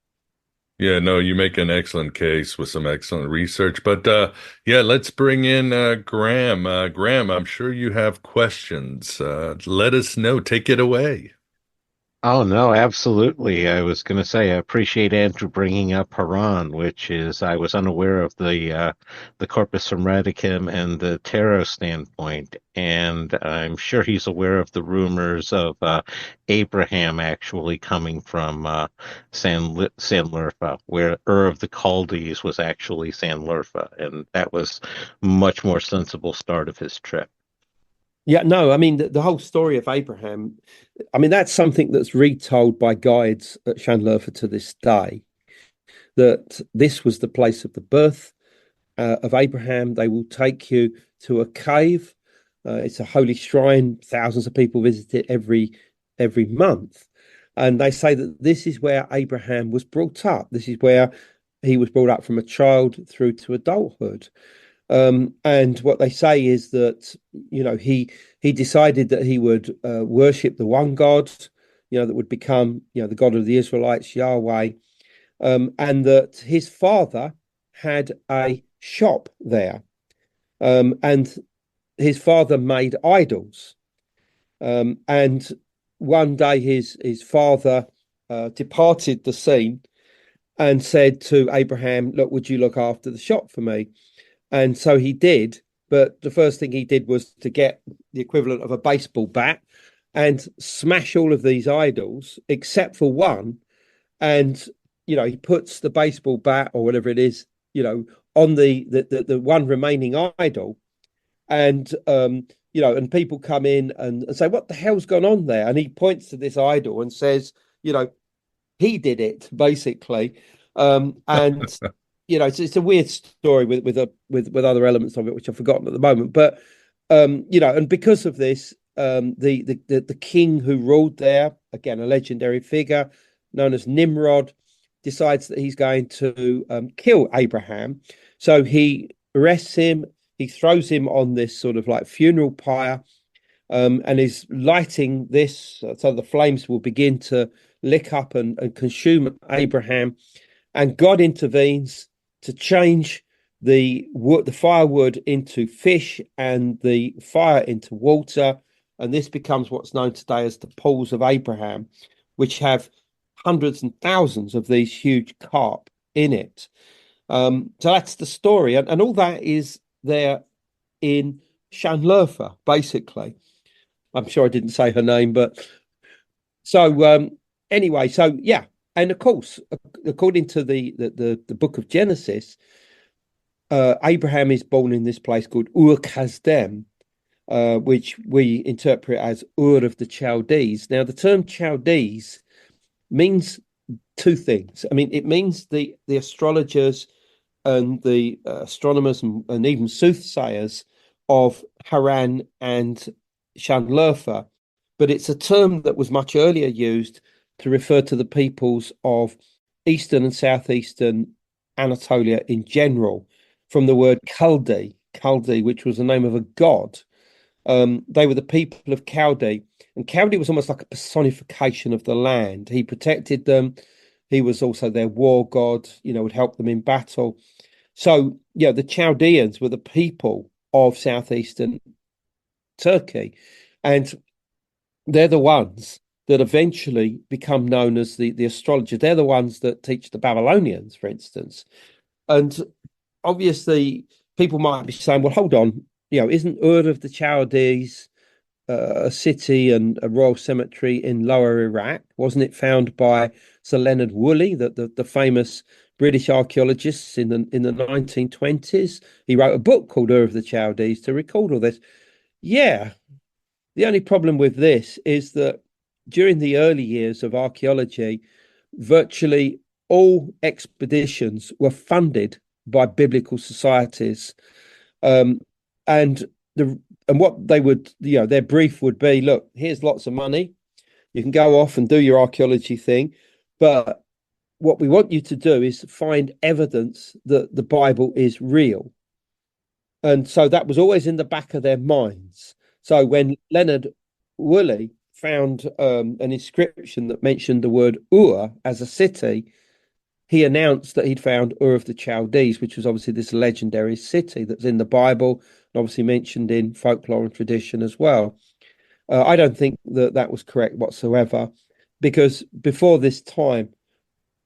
Speaker 3: Yeah, no, you make an excellent case with some excellent research. But yeah, let's bring in Graham. Graham, I'm sure you have questions. Let us know. Take it away.
Speaker 18: Oh, no, absolutely. I was going to say, I appreciate Andrew bringing up Haran, which is, I was unaware of the Corpus Hermeticum and the tarot standpoint. And I'm sure he's aware of the rumors of Abraham actually coming from Sanlurfa, where of the Chaldees was actually Sanlurfa. And that was much more sensible start of his trip.
Speaker 17: Yeah, no, I mean, the whole story of Abraham, I mean, that's something that's retold by guides at Llanllwrfa to this day, that this was the place of the birth of Abraham. They will take you to a cave. It's a holy shrine. Thousands of people visit it every month. And they say that this is where Abraham was brought up. This is where he was brought up from a child through to adulthood. And what they say is that, he decided that he would worship the one God, that would become, the God of the Israelites, Yahweh, and that his father had a shop there, and his father made idols. And one day his father departed the scene and said to Abraham, "Look, would you look after the shop for me?" And so he did, but the first thing he did was to get the equivalent of a baseball bat and smash all of these idols except for one. And, he puts the baseball bat or whatever it is, on the one remaining idol. And, and people come in and say, "What the hell's gone on there?" And he points to this idol and says, he did it, basically. And it's a weird story with other elements of it, which I've forgotten at the moment. But and because of this, the king who ruled there, again a legendary figure known as Nimrod, decides that he's going to kill Abraham. So he arrests him. He throws him on this sort of like funeral pyre, and is lighting this, so the flames will begin to lick up and consume Abraham. And God intervenes to change the firewood into fish and the fire into water. And this becomes what's known today as the pools of Abraham, which have hundreds and thousands of these huge carp in it. So that's the story. And all that is there in Llanllwrfa, basically. I'm sure I didn't say her name, but so anyway, so yeah. And of course, according to the book of Genesis, Abraham is born in this place called Ur Kasdim, which we interpret as Ur of the Chaldees. Now, the term Chaldees means two things. I mean, it means the astrologers and the astronomers and even soothsayers of Haran and Llanllwrfa, but it's a term that was much earlier used to refer to the peoples of eastern and southeastern Anatolia in general, from the word Kaldi, which was the name of a god. They were the people of Chaldee, and Chaldee was almost like a personification of the land. He protected them. He was also their war god, would help them in battle. So, the Chaldeans were the people of southeastern Turkey, and they're the ones that eventually become known as the astrologers. They're the ones that teach the Babylonians, for instance. And obviously, people might be saying, well, hold on, isn't Ur of the Chaldees a city and a royal cemetery in Lower Iraq? Wasn't it found by Sir Leonard Woolley, the famous British archaeologist in the 1920s? He wrote a book called Ur of the Chaldees to record all this. Yeah. The only problem with this is that during the early years of archaeology, virtually all expeditions were funded by biblical societies. And what they would, their brief would be, look, here's lots of money. You can go off and do your archaeology thing. But what we want you to do is find evidence that the Bible is real. And so that was always in the back of their minds. So when Leonard Woolley found an inscription that mentioned the word Ur as a city, he announced that he'd found Ur of the Chaldees, which was obviously this legendary city that's in the Bible and obviously mentioned in folklore and tradition as well. I don't think that was correct whatsoever, because before this time,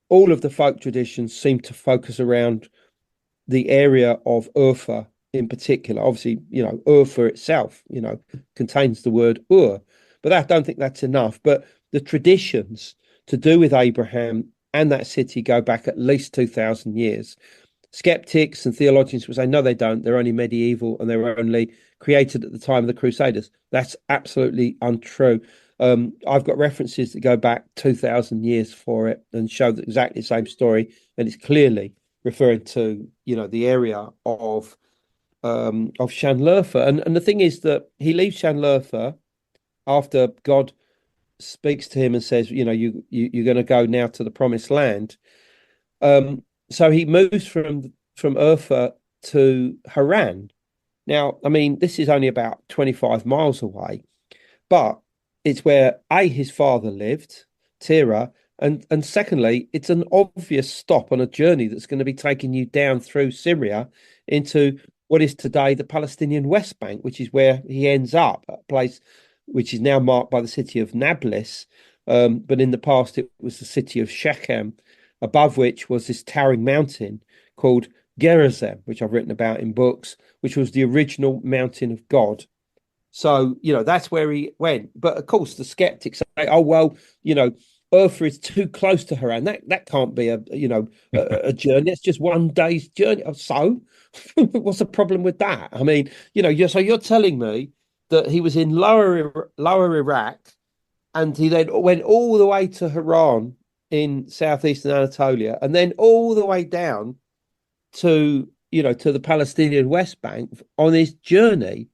Speaker 17: all of the folk traditions seemed to focus around the area of Urfa in particular. Obviously, Urfa itself, contains the word Ur, but I don't think that's enough. But the traditions to do with Abraham and that city go back at least 2,000 years. Skeptics and theologians will say, no, they don't. They're only medieval and they were only created at the time of the Crusaders. That's absolutely untrue. I've got references that go back 2,000 years for it and show exactly the same story. And it's clearly referring to, the area of Shanlurfa. And the thing is that he leaves Shanlurfa after God speaks to him and says, you're going to go now to the promised land. So he moves from Urfa to Haran. Now, I mean, this is only about 25 miles away, but it's where his father lived, Terah, and secondly, it's an obvious stop on a journey that's going to be taking you down through Syria into what is today the Palestinian West Bank, which is where he ends up, a place which is now marked by the city of Nablus, but in the past it was the city of Shechem, above which was this towering mountain called Gerizim, which I've written about in books, which was the original mountain of God. So, that's where he went. But of course, the skeptics say, oh, well, Urfa is too close to Haran. That can't be a journey. It's just one day's journey. So what's the problem with that? I mean, you're telling me that he was in lower Iraq and he then went all the way to Haran in southeastern Anatolia and then all the way down to the Palestinian West Bank on his journey.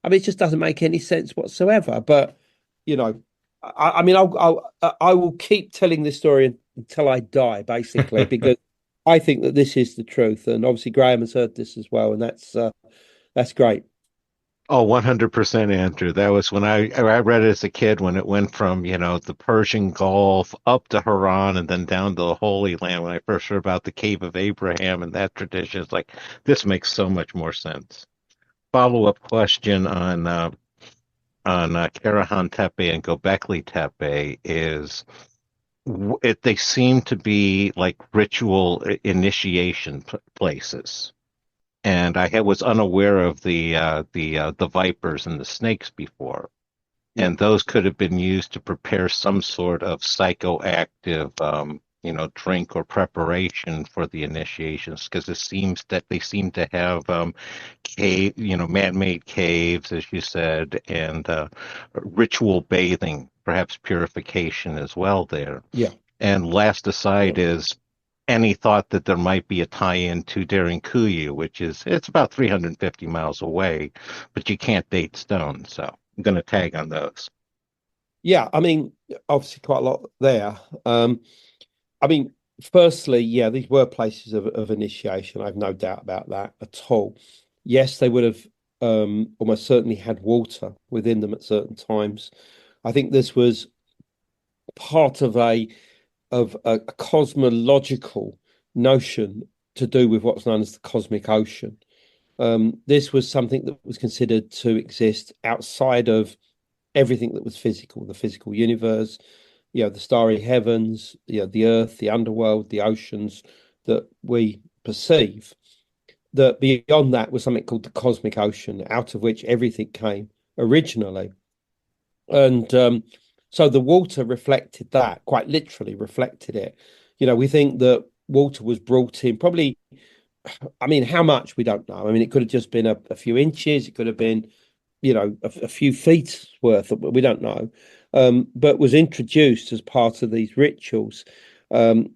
Speaker 17: I mean, it just doesn't make any sense whatsoever. But I mean, I will keep telling this story until I die, basically, because I think that this is the truth. And obviously, Graham has heard this as well, and that's great.
Speaker 18: Oh, 100%, Andrew. That was when I read it as a kid, when it went from, the Persian Gulf up to Haran and then down to the Holy Land. When I first heard about the Cave of Abraham and that tradition, it's like, this makes so much more sense. Follow-up question on Karahan Tepe and Göbekli Tepe is, they seem to be like ritual initiation places. And I was unaware of the vipers and the snakes before, and those could have been used to prepare some sort of psychoactive, drink or preparation for the initiations. Because it seems that they seem to have man-made caves, as you said, and ritual bathing, perhaps purification as well there.
Speaker 17: Yeah.
Speaker 18: And last aside is any thought that there might be a tie-in to Derinkuyu, which it's about 350 miles away, but you can't date stone. So I'm going to tag on those.
Speaker 17: Yeah, I mean, obviously quite a lot there. I mean, firstly, yeah, these were places of initiation. I have no doubt about that at all. Yes, they would have almost certainly had water within them at certain times. I think this was part of a cosmological notion to do with what's known as the cosmic ocean. This was something that was considered to exist outside of everything that was physical, the physical universe, the starry heavens, the earth, the underworld, the oceans that we perceive. That beyond that was something called the cosmic ocean, out of which everything came originally. And so the water reflected that, quite literally reflected it. We think that water was brought in probably, I mean, how much we don't know. I mean, it could have just been a few inches, it could have been, a few feet worth, we don't know, but was introduced as part of these rituals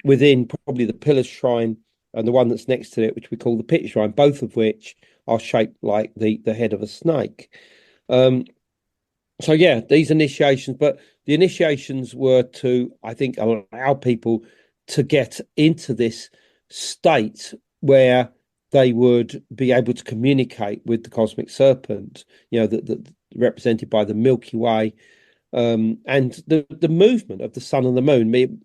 Speaker 17: within probably the pillar shrine and the one that's next to it, which we call the pit shrine, both of which are shaped like the head of a snake. So yeah, these initiations, but the initiations were to, I think, allow people to get into this state where they would be able to communicate with the cosmic serpent, that represented by the Milky Way, and the movement of the sun and the moon.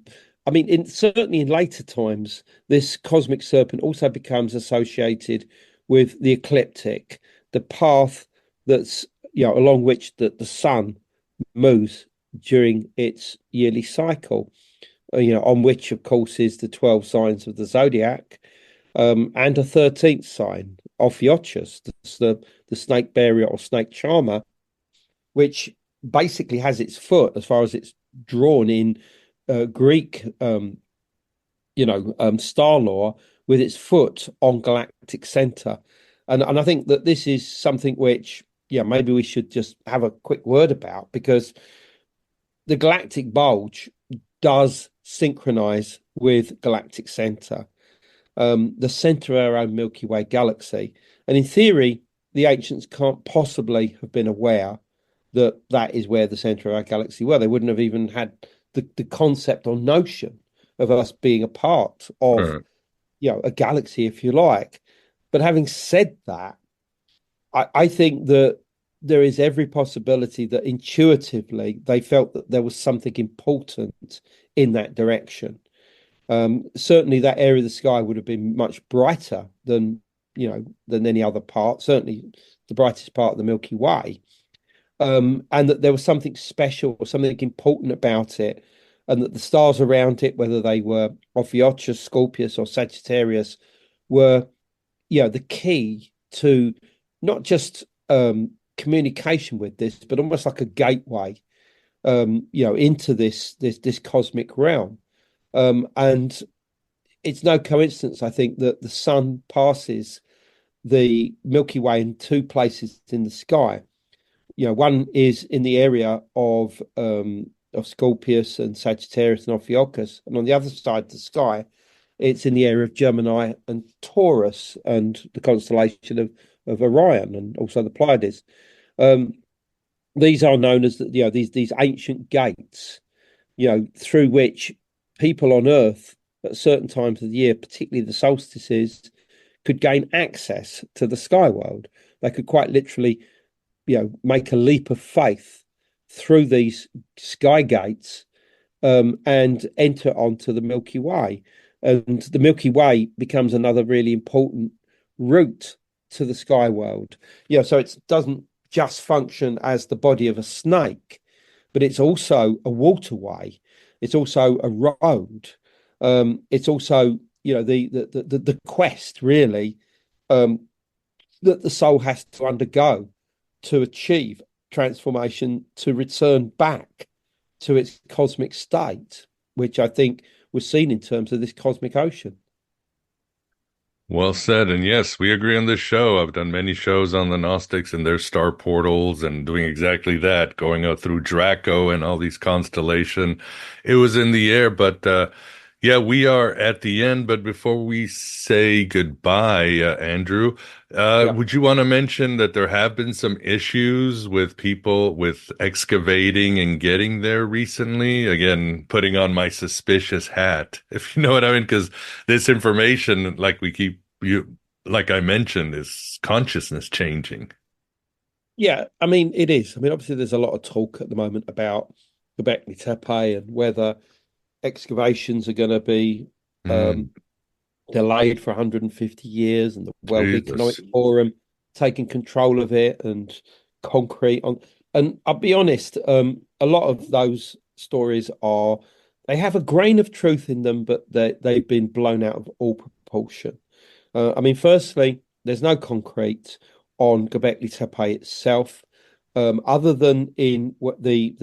Speaker 17: I mean, certainly in later times, this cosmic serpent also becomes associated with the ecliptic, the path that's along which the sun moves during its yearly cycle, on which, of course, is the 12 signs of the zodiac, and a 13th sign, Ophiuchus, the snake bearer or snake charmer, which basically has its foot, as far as it's drawn in Greek, star lore, with its foot on galactic center. And I think that this is something which, maybe we should just have a quick word about, because the galactic bulge does synchronize with galactic center, the center of our own Milky Way galaxy. And in theory, the ancients can't possibly have been aware that that is where the center of our galaxy were. They wouldn't have even had the concept or notion of us being a part of, a galaxy, if you like. But having said that, I think that there is every possibility that intuitively they felt that there was something important in that direction. Certainly that area of the sky would have been much brighter than any other part, certainly the brightest part of the Milky Way. And that there was something special or something important about it, and that the stars around it, whether they were Ophiuchus, Scorpius, or Sagittarius, were, the key to not just communication with this, but almost like a gateway, into this cosmic realm. And it's no coincidence, I think, that the sun passes the Milky Way in two places in the sky. One is in the area of Scorpius and Sagittarius and Ophiuchus, and on the other side of the sky, it's in the area of Gemini and Taurus and the constellation of Orion, and also the Pleiades. These are known as these ancient gates, through which people on Earth at certain times of the year, particularly the solstices, could gain access to the sky world. They could quite literally, make a leap of faith through these sky gates, and enter onto the Milky Way. And the Milky Way becomes another really important route to the sky world. So it doesn't just function as the body of a snake, but it's also a waterway. It's also a road. It's also, the quest, really, that the soul has to undergo to achieve transformation, to return back to its cosmic state, which I think was seen in terms of this cosmic ocean.
Speaker 3: Well said. And yes, we agree on this show. I've done many shows on the Gnostics and their star portals and doing exactly that, going out through Draco and all these constellation. It was in the air, but we are at the end. But before we say goodbye, Andrew, would you want to mention that there have been some issues with people with excavating and getting there recently? Again, putting on my suspicious hat, if you know what I mean, because this information, like I mentioned, is consciousness changing.
Speaker 17: Yeah, I mean, it is. I mean, obviously, there's a lot of talk at the moment about Göbekli Tepe and whether excavations are going to be
Speaker 3: Mm,
Speaker 17: delayed for 150 years, and the World Economic
Speaker 3: Jesus.
Speaker 17: Forum taking control of it, and concrete on. And I'll be honest, a lot of those stories are they have a grain of truth in them, but they've been blown out of all proportion. I mean, firstly, there's no concrete on Göbekli Tepe itself, other than in what the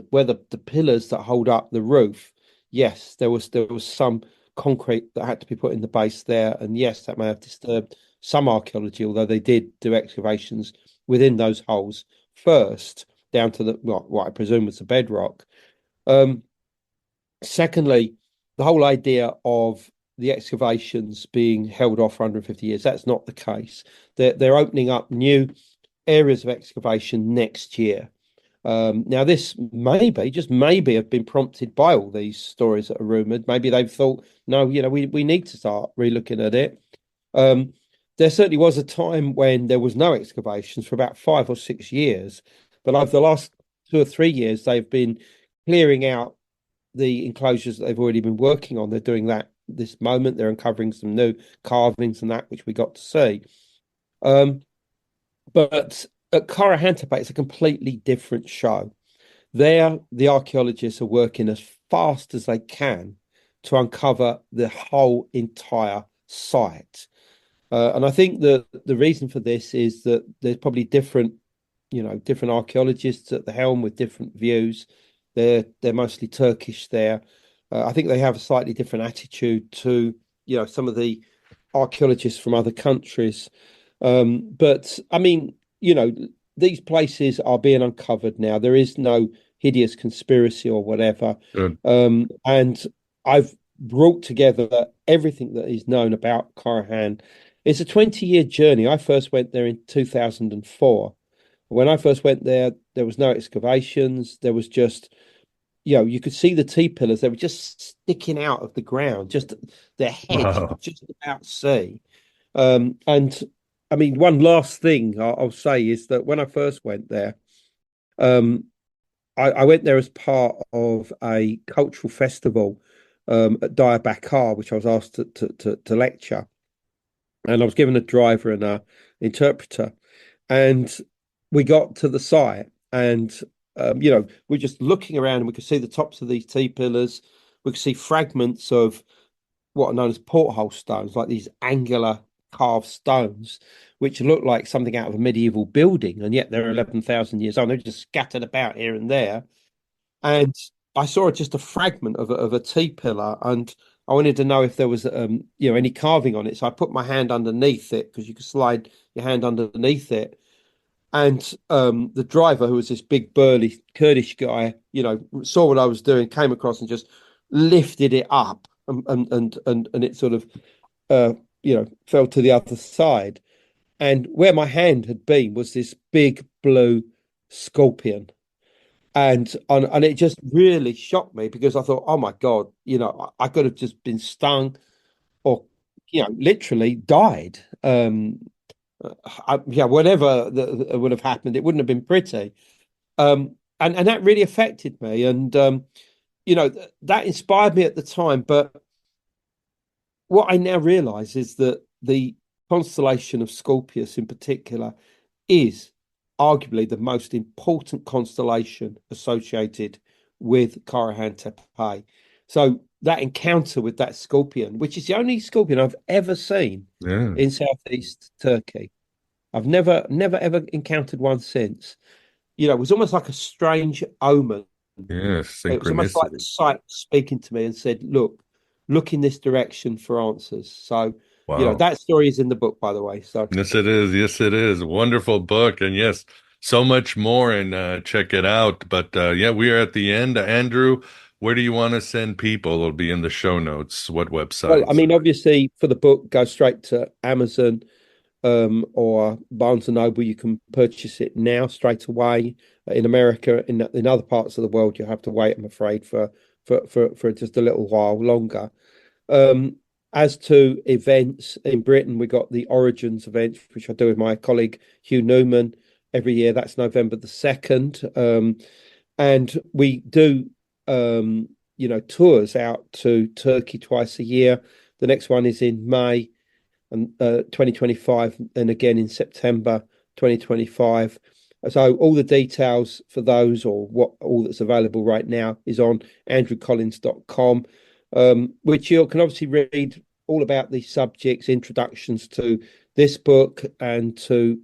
Speaker 17: where the pillars that hold up the roof. Yes, there was some concrete that had to be put in the base there, and yes, that may have disturbed some archaeology, although they did do excavations within those holes first, down to what I presume was the bedrock. Um, Secondly, the whole idea of the excavations being held off for 150 years, that's not the case. They're opening up new areas of excavation next year. Now, this maybe, just maybe, have been prompted by all these stories that are rumored. Maybe they've thought, no, we need to start relooking at it. There certainly was a time when there was no excavations for about 5 or 6 years, but over the last 2 or 3 years, they've been clearing out the enclosures that they've already been working on. They're doing that this moment. They're uncovering some new carvings and that, which we got to see. But at Karahan Tepe, it's a completely different show. There, the archaeologists are working as fast as they can to uncover the whole entire site. And I think that the reason for this is that there's probably different archaeologists at the helm with different views. They're mostly Turkish there. I think they have a slightly different attitude to some of the archaeologists from other countries. But I mean, these places are being uncovered now. There is no hideous conspiracy or whatever.
Speaker 3: Good.
Speaker 17: And I've brought together everything that is known about Karahan. It's a 20-year journey. I first went there in 2004. When I first went there, there was no excavations. There was just, you could see the T-pillars. They were just sticking out of the ground. Just their heads you could just about see. And I mean, one last thing I'll say is that when I first went there, I went there as part of a cultural festival at Diyarbakir, which I was asked to lecture. And I was given a driver and an interpreter. And we got to the site and, we're just looking around and we could see the tops of these T-pillars. We could see fragments of what are known as porthole stones, like these angular carved stones, which look like something out of a medieval building. And yet they're 11,000 years old. They're just scattered about here and there. And I saw just a fragment of a T-pillar, and I wanted to know if there was, any carving on it. So I put my hand underneath it, because you could slide your hand underneath it. And the driver, who was this big burly Kurdish guy, saw what I was doing, came across and just lifted it up, and it sort of, fell to the other side. And where my hand had been was this big blue scorpion. And it just really shocked me, because I thought, oh my God, I could have just been stung or, literally died. Whatever that would have happened, it wouldn't have been pretty. And that really affected me. And, that inspired me at the time. But what I now realize is that the constellation of Scorpius in particular is arguably the most important constellation associated with Karahan Tepe. So that encounter with that scorpion, which is the only scorpion I've ever seen in southeast Turkey. I've never ever encountered one since. It was almost like a strange omen.
Speaker 3: Yeah,
Speaker 17: It was almost like the sight speaking to me and said, look in this direction for answers. So,
Speaker 3: wow.
Speaker 17: That story is in the book, by the way. So
Speaker 3: Yes, it is. Yes, it is. Wonderful book. And yes, so much more, and check it out. But we are at the end. Andrew, where do you want to send people? It'll be in the show notes. What website?
Speaker 17: Well, I mean, obviously, for the book, go straight to Amazon or Barnes and Noble. You can purchase it now straight away. In America, in other parts of the world, you have to wait, I'm afraid, for just a little while longer. As to events in Britain, we got the Origins event, which I do with my colleague Hugh Newman. every year. That's November the 2nd. And we do, tours out to Turkey twice a year. The next one is in May and 2025, and again in September 2025. So all the details for those, or all that's available right now, is on andrewcollins.com, which you can obviously read all about these subjects, introductions to this book and to,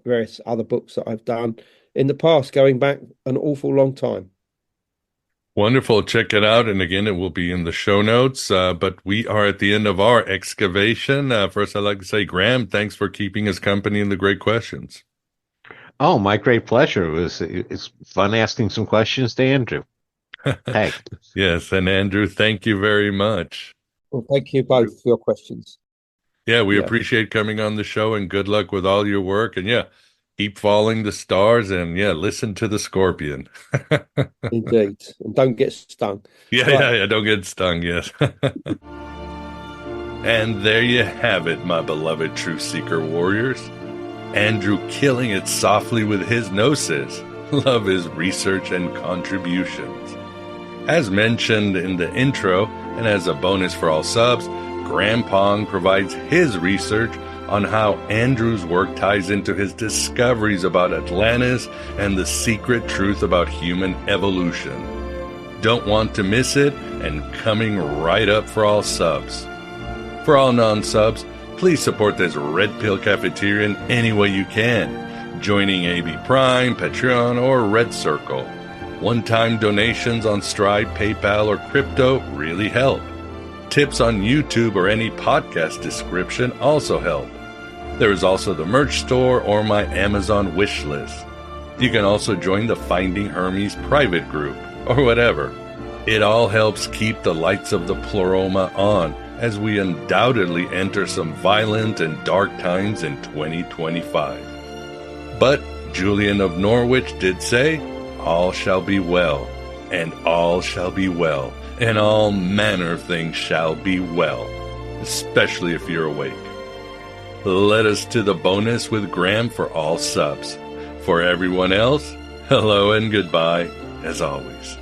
Speaker 17: various other books that I've done in the past, going back an awful long time.
Speaker 3: Wonderful. Check it out. And again, it will be in the show notes. But we are at the end of our excavation. First, I'd like to say, Graham, thanks for keeping us company in the great questions.
Speaker 18: Oh, my great pleasure. It's fun asking some questions to Andrew. Hey.
Speaker 3: Yes. And Andrew, thank you very much.
Speaker 17: Well, thank you both for your questions.
Speaker 3: Yeah, we appreciate coming on the show, and good luck with all your work. And keep following the stars, and listen to the scorpion.
Speaker 17: Indeed. And don't get stung.
Speaker 3: Yeah, don't get stung, yes. And there you have it, my beloved Truth Seeker warriors. Andrew killing it softly with his gnosis. Love his research and contributions. As mentioned in the intro, and as a bonus for all subs, Graham Pong provides his research on how Andrew's work ties into his discoveries about Atlantis and the secret truth about human evolution. Don't want to miss it, and coming right up for all subs. For all non-subs, please support this Red Pill Cafeteria any way you can, joining AB Prime, Patreon, or Red Circle. One-time donations on Stripe, PayPal, or crypto really help. Tips on YouTube or any podcast description also help. There is also the merch store or my Amazon wish list. You can also join the Finding Hermes private group, or whatever. It all helps keep the lights of the Pleroma on, as we undoubtedly enter some violent and dark times in 2025. But Julian of Norwich did say, all shall be well, and all shall be well, and all manner of things shall be well, especially if you're awake. Let us to the bonus with Graham for all subs. For everyone else, hello and goodbye, as always.